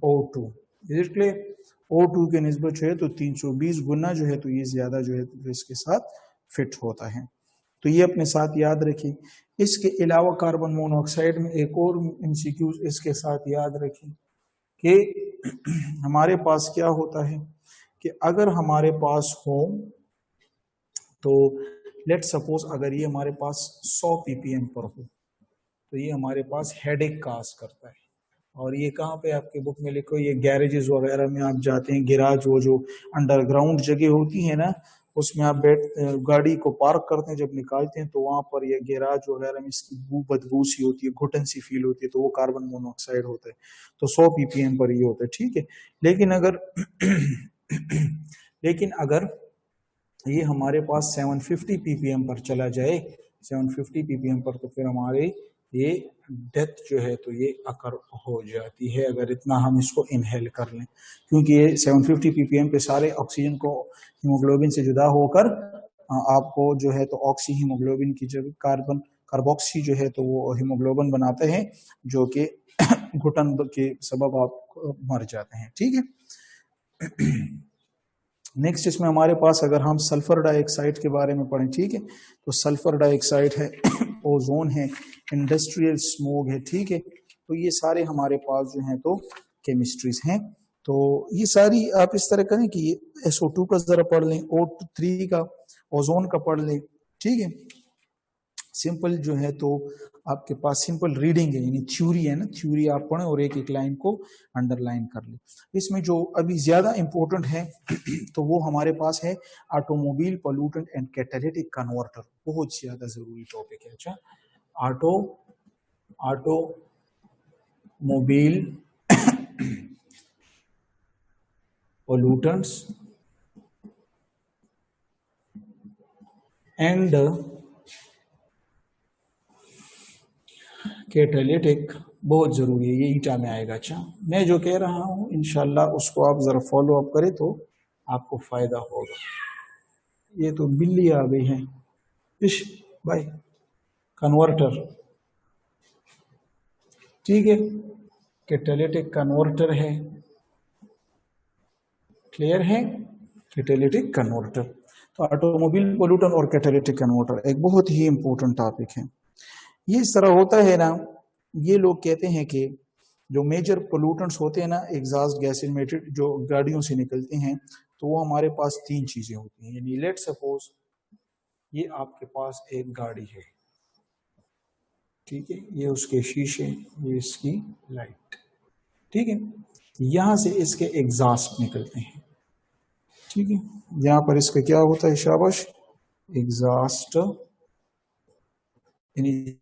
O2. Is it clear? O2 के निस्बत जो है तो 320 गुना जो है तो ये ज्यादा जो है तो इसके साथ फिट होता है। तो ये अपने साथ याद रखिए। इसके अलावा कार्बन मोनोऑक्साइड में एक और एमसीक्यू इसके साथ याद रखिए कि हमारे पास क्या होता है कि अगर हमारे पास हो तो लेट सपोज अगर ये हमारे पास 100 ppm पर हो तो ये हमारे पास हेडेक काज करता है। और ये कहाँ पे आपके बुक में लिखो, ये गैरेजेस वगैरह में आप जाते हैं, गिराज वो जो अंडरग्राउंड जगह होती है ना, उसमें आप गाड़ी को पार्क करते हैं, जब निकालते हैं तो वहां पर ये गैराज वगैरह में इसकी बदबू सी होती है, घुटन सी फील होती है, तो वो कार्बन मोनोऑक्साइड होता है। तो 100 ppm पर ये होता है, ठीक है। लेकिन अगर ये हमारे पास 750 ppm पर चला जाए, 750 ppm पर, तो फिर हमारे ये डेथ जो है तो ये अकर हो जाती है अगर इतना हम इसको इनहेल कर लें, क्योंकि ये 750 ppm पे सारे ऑक्सीजन को हीमोग्लोबिन से जुदा होकर आपको जो है तो ऑक्सी हीमोग्लोबिन की जगह कार्बन कार्बोक्सी जो है तो वो हीमोग्लोबिन बनाते हैं, जो कि घुटन के सबब आप मर जाते हैं, ठीक है। नेक्स्ट इसमें हमारे पास अगर हम सल्फर डाइऑक्साइड के बारे में पढ़ें, ठीक है, तो सल्फर डाइऑक्साइड है, ओजोन है, इंडस्ट्रियल स्मोग है, ठीक है। तो ये सारे हमारे पास जो हैं तो केमिस्ट्रीज हैं। तो ये सारी आप इस तरह करें कि ये SO2 का जरा पढ़ लें, O3 का, ओजोन का पढ़ लें, ठीक है। सिंपल जो है तो आपके पास सिंपल रीडिंग है, यानी थ्योरी है ना, थ्योरी आप पढ़ें और एक एक लाइन को अंडरलाइन कर लें। इसमें जो अभी ज्यादा इंपॉर्टेंट है तो वो हमारे पास है automobile pollutant and catalytic converter, बहुत ज्यादा जरूरी टॉपिक है। अच्छा, ऑटोमोबाइल पोल्यूटेंट्स एंड कैटालिटिक बहुत जरूरी है, ये ईटा में आएगा। अच्छा, मैं जो कह रहा हूं इंशाल्लाह उसको आप जरा फॉलो अप करें तो आपको फायदा होगा। ये तो बिल्ली आ गई है, इश भाई, कन्वर्टर, ठीक है, कैटालिटिक कन्वर्टर है, क्लियर है, कैटालिटिक कन्वर्टर। तो ऑटोमोबाइल पोल्यूटेंट और कैटालिटिक कन्वर्टर एक बहुत ही इंपॉर्टेंट टॉपिक है। ये इस तरह होता है ना, ये लोग कहते हैं कि जो मेजर पोल्यूटेंट्स होते हैं ना, एग्जॉस्ट गैस इमिटेड जो गाड़ियों से निकलते हैं, तो वो हमारे पास 3 चीजें होती हैं। यानी लेट सपोज ये आपके पास एक गाड़ी है, ठीक है, ये उसके शीशे, ये इसकी लाइट, ठीक है, यहां से इसके एग्जॉस्ट निकलते हैं, ठीक है, यहां पर इसका क्या होता है, शाबाश, एग्जॉस्ट, यानी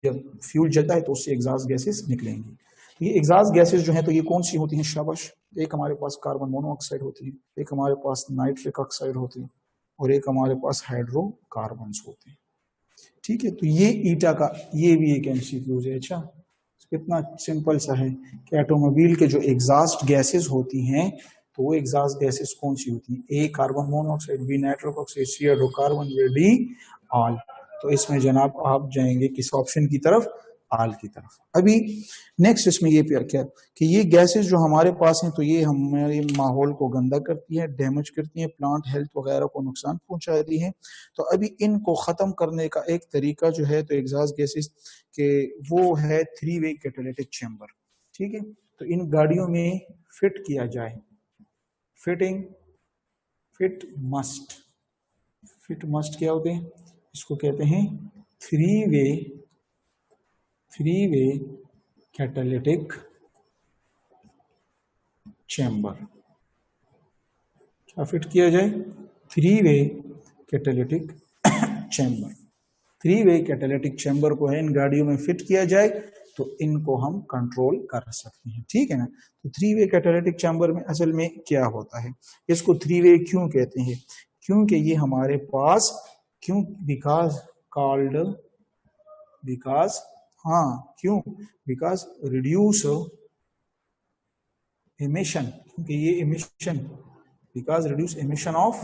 जब फ्यूल जलता है तो उससे एग्जॉस्ट गैसेस निकलेंगी। ये एग्जॉस्ट गैसेस जो है तो ये कौन सी होती हैं, शाबाश, एक हमारे पास कार्बन मोनोऑक्साइड होती है, एक हमारे पास नाइट्रिक ऑक्साइड होती है, और एक हमारे पास हाइड्रोकार्बन्स होते हैं, ठीक है। तो ये ईटा का ये भी एक एमसीक्यूज है। अच्छा, कितना सिंपल सा है कि ऑटोमोबाइल के जो एग्जॉस्ट गैसेस होती हैं तो वो एग्जॉस्ट गैसेस कौन सी होती हैं, A carbon monoxide, B nitric oxide, C hydrocarbon, D all. तो इसमें जनाब आप जाएंगे किस ऑप्शन की तरफ, आल की तरफ। अभी नेक्स्ट इसमें ये क्या कि ये गैसेस जो हमारे पास हैं तो ये हमारे माहौल को गंदा करती है, डैमेज करती है, प्लांट हेल्थ वगैरह को नुकसान पहुंचाती है। तो अभी इनको खत्म करने का एक तरीका जो है तो एग्जॉस्ट गैसेस के वो है 3 वे कैटालिटिक चैम्बर, ठीक है। तो इन गाड़ियों में फिट किया जाए, फिट मस्ट क्या होते हैं, इसको कहते हैं 3 वे कैटालिटिक चैम्बर। क्या फिट किया जाए, 3 वे कैटालिटिक चैम्बर। 3 वे कैटालिटिक चैम्बर को है इन गाड़ियों में फिट किया जाए तो इनको हम कंट्रोल कर सकते हैं, ठीक है ना। तो 3 वे कैटालिटिक चैम्बर में असल में क्या होता है, इसको 3 वे क्यों कहते हैं, क्योंकि ये हमारे पास क्यों, बिकॉज रिड्यूस emission, क्योंकि ये emission, because reduce emission of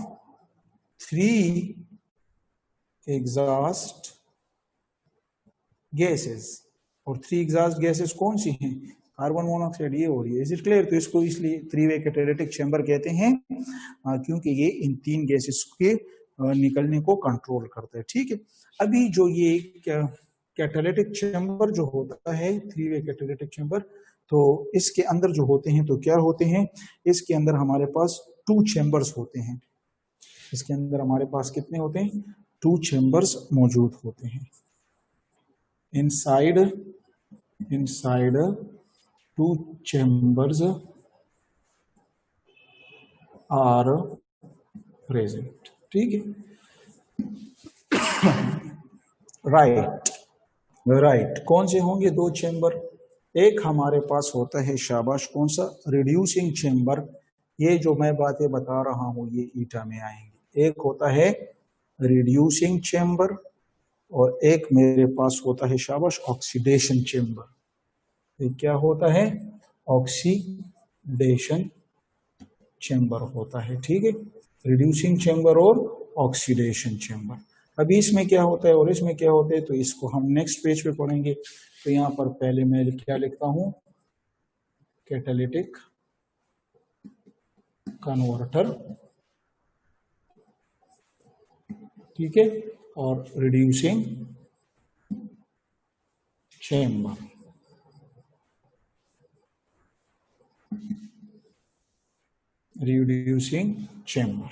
3 exhaust gases, और 3 एग्जॉस्ट गैसेस कौन सी हैं? कार्बन मोनोऑक्साइड ये हो रही है। Is it clear? तो इसको इसलिए 3 वे कैटालिटिक चेंबर कहते हैं क्योंकि ये इन 3 गैसेस के निकलने को कंट्रोल करता है। ठीक है, अभी जो ये कैटालिटिक चेंबर जो होता है 3 वे कैटालिटिक चेंबर, तो इसके अंदर जो होते हैं तो क्या होते हैं, इसके अंदर हमारे पास 2 चेंबर्स होते हैं। इसके अंदर हमारे पास कितने होते हैं? 2 चेंबर्स मौजूद होते हैं। inside 2 chambers are present। ठीक है, राइट। कौन से होंगे 2 चेंबर? एक हमारे पास होता है, शाबाश, कौन सा? Reducing chamber. ये जो मैं बातें बता रहा हूं ये ईटा में आएंगे। एक होता है रिड्यूसिंग चेंबर और एक मेरे पास होता है, शाबाश, ऑक्सीडेशन चेंबर। ये क्या होता है? ऑक्सीडेशन चेंबर होता है। ठीक है, रिड्यूसिंग चेंबर और ऑक्सीडेशन चेंबर। अभी इसमें क्या होता है और इसमें क्या होता है तो इसको हम नेक्स्ट पेज पे पढ़ेंगे। तो यहाँ पर पहले मैं क्या लिखता हूं? कैटालिटिक कन्वर्टर, ठीक है, और रिड्यूसिंग चेंबर। रिड्यूसिंग चेंबर,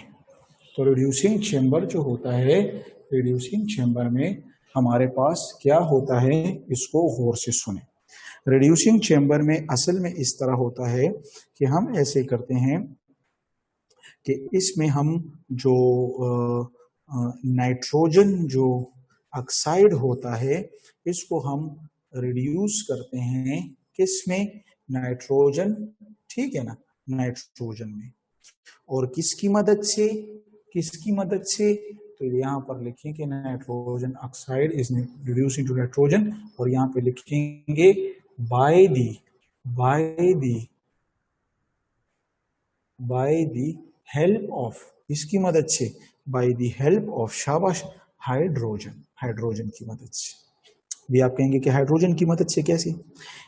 तो रिड्यूसिंग चेंबर जो होता है, रिड्यूसिंग चेंबर में हमारे पास क्या होता है, इसको गौर से सुने। रिड्यूसिंग चेंबर में असल में इस तरह होता है कि हम ऐसे करते हैं कि इसमें हम जो नाइट्रोजन जो ऑक्साइड होता है इसको हम रिड्यूस करते हैं किसमें? नाइट्रोजन, ठीक है ना, नाइट्रोजन में। और किसकी मदद से? किसकी मदद से? तो यहाँ पर लिखें कि nitrogen oxide is reduce into nitrogen, और यहाँ पे लिखेंगे बाय दी हेल्प ऑफ, इसकी मदद से, बाय दी हेल्प ऑफ, शाबाश, हाइड्रोजन की मदद से। भी आप कहेंगे कि हाइड्रोजन की मदद से कैसे?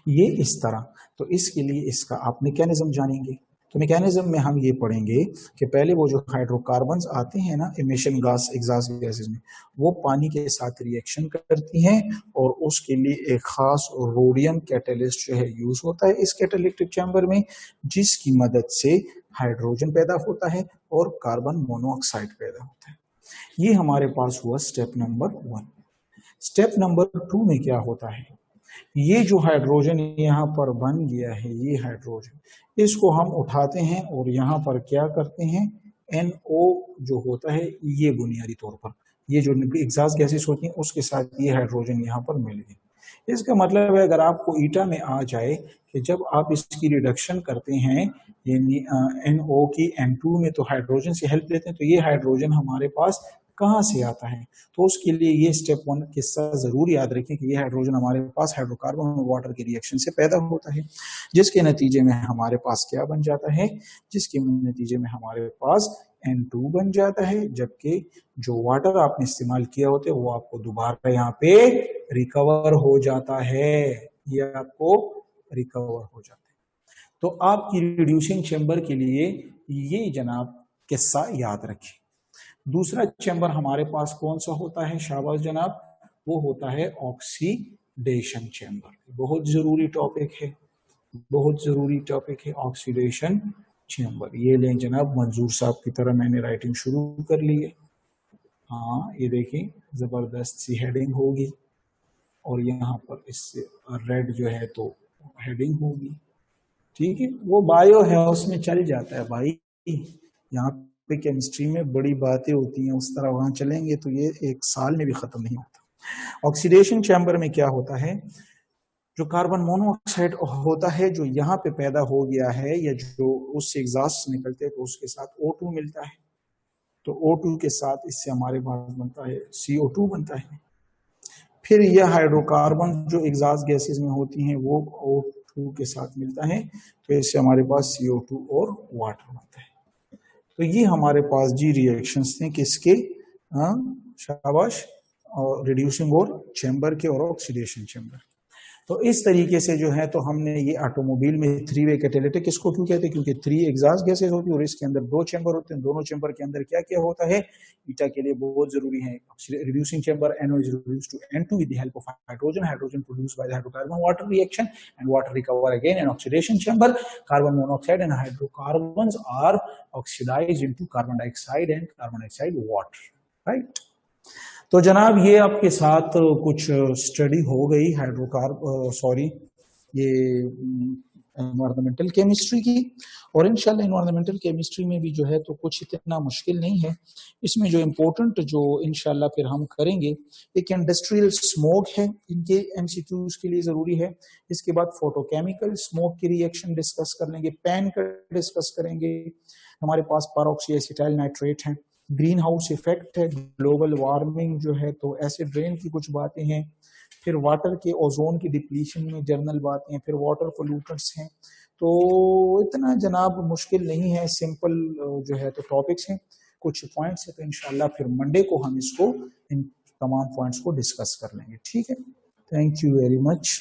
ये इस तरह। तो इसके लिए इसका आप मैकेनिज्म जानेंगे। तो मैकेनिज्म में हम ये पढ़ेंगे कि पहले वो जो हाइड्रोकार्बन्स आते हैं ना इमिशन गैस, एग्जॉस्ट गैसेस में, वो पानी के साथ रिएक्शन करती हैं और उसके लिए एक खास रोडियम कैटलिस्ट जो है यूज होता है इस कैटालिटिक चैम्बर में, जिसकी मदद से हाइड्रोजन पैदा होता है और कार्बन मोनोऑक्साइड पैदा होता है। ये हमारे पास हुआ स्टेप नंबर 1। स्टेप नंबर 2 में क्या होता है? ये जो हाइड्रोजन यहाँ पर बन गया है, ये हाइड्रोजन, इसको हम उठाते हैं और यहाँ पर क्या करते हैं, NO जो होता है, ये बुनियादी तौर पर ये जो एग्जॉस्ट गैसेस होती हैं उसके साथ ये हाइड्रोजन यहाँ पर मिल गए। इसका मतलब है अगर आपको ईटा में आ जाए कि जब आप इसकी रिडक्शन करते हैं यानी NO की N2 में, तो हाइड्रोजन से हेल्प लेते हैं, तो ये हाइड्रोजन हमारे पास कहाँ से आता है? तो उसके लिए ये स्टेप 1 किस्सा जरूर याद रखें कि ये हाइड्रोजन हमारे पास हाइड्रोकार्बन और वाटर के रिएक्शन से पैदा होता है, जिसके नतीजे में हमारे पास क्या बन जाता है? जिसके नतीजे में हमारे पास N2 बन जाता है, जबकि जो वाटर आपने इस्तेमाल किया होता है वो आपको दोबारा यहाँ पे रिकवर हो जाता है, ये आपको रिकवर हो जाता है। तो आपकी रिड्यूसिंग चेंबर के लिए ये जनाब किस्सा याद रखें। दूसरा चैम्बर हमारे पास कौन सा होता है, शाबाश जनाब? वो होता है ऑक्सीडेशन चैम्बर। बहुत जरूरी टॉपिक है, बहुत जरूरी टॉपिक है ऑक्सीडेशन चैम्बर। ये लें जनाब, मंजूर साहब की तरह मैंने राइटिंग शुरू कर ली है। हाँ, ये देखिए जबरदस्त सी हेडिंग होगी और यहाँ पर इससे रेड जो है तो हेडिंग होगी, ठीक है। वो बायो है उसमें चल जाता है भाई, यहाँ पे केमिस्ट्री में बड़ी बातें होती हैं, उस तरह वहां चलेंगे तो ये एक साल में भी खत्म नहीं होता। ऑक्सीडेशन चैम्बर में क्या होता है? जो कार्बन मोनोऑक्साइड होता है जो यहाँ पे पैदा हो गया है या जो उससे एग्जॉस्ट निकलते हैं तो उसके साथ O2 मिलता है, तो O2 के साथ इससे हमारे पास बनता है CO2 बनता है। फिर यह हाइड्रोकार्बन जो एग्जॉस्ट गैसेस में होती हैं वो O2 के साथ मिलता है, तो इससे हमारे पास CO2 और वाटर बनता है। तो ये हमारे पास जी रिएक्शंस थे किसके? शाबाश, रिड्यूसिंग और चैम्बर के और ऑक्सीडेशन चैम्बर। तो इस तरीके से जो है तो हमने ये ऑटोमोबाइल में 3 वे कैटालिटिक इसको क्यों कहते हैं, क्योंकि 3 एग्जॉस्ट गैसेज होती है और इसके अंदर 2 चैम्बर होते हैं। दोनों चैम्बर के अंदर क्या क्या होता है, ईटा के लिए बहुत जरूरी है reducing chamber, NO is reduced to N2 with the help of hydrogen produced by the hydrocarbon water reaction and water recover again in oxidation chamber. Carbon monoxide and hydrocarbons are oxidized into carbon dioxide and carbon dioxide water, right? तो जनाब ये आपके साथ कुछ study हो गई ये environmental chemistry की, और इंशाल्लाह एनवायरमेंटल केमिस्ट्री में भी जो है तो कुछ इतना मुश्किल नहीं है। इसमें जो इम्पोर्टेंट जो इंशाल्लाह फिर हम करेंगे, एक इंडस्ट्रियल स्मोक है, इनके MCQs के लिए जरूरी है। इसके बाद फोटोकेमिकल स्मोक की रिएक्शन डिस्कस कर लेंगे, पैन का डिस्कस करेंगे, हमारे पास परऑक्सी एसिटाइल नाइट्रेट है, ग्रीन हाउस इफेक्ट है, ग्लोबल वार्मिंग जो है तो एसिड रेन की कुछ बातें हैं, फिर वाटर के ओजोन की डिप्लीशन में जर्नल बातें हैं, फिर वाटर पोल्यूटेंट्स हैं। तो इतना जनाब मुश्किल नहीं है, सिंपल जो है तो टॉपिक्स हैं, कुछ पॉइंट्स हैं। तो इंशाल्लाह फिर मंडे को हम इसको इन तमाम पॉइंट्स को डिस्कस कर लेंगे, ठीक है। Thank you very much.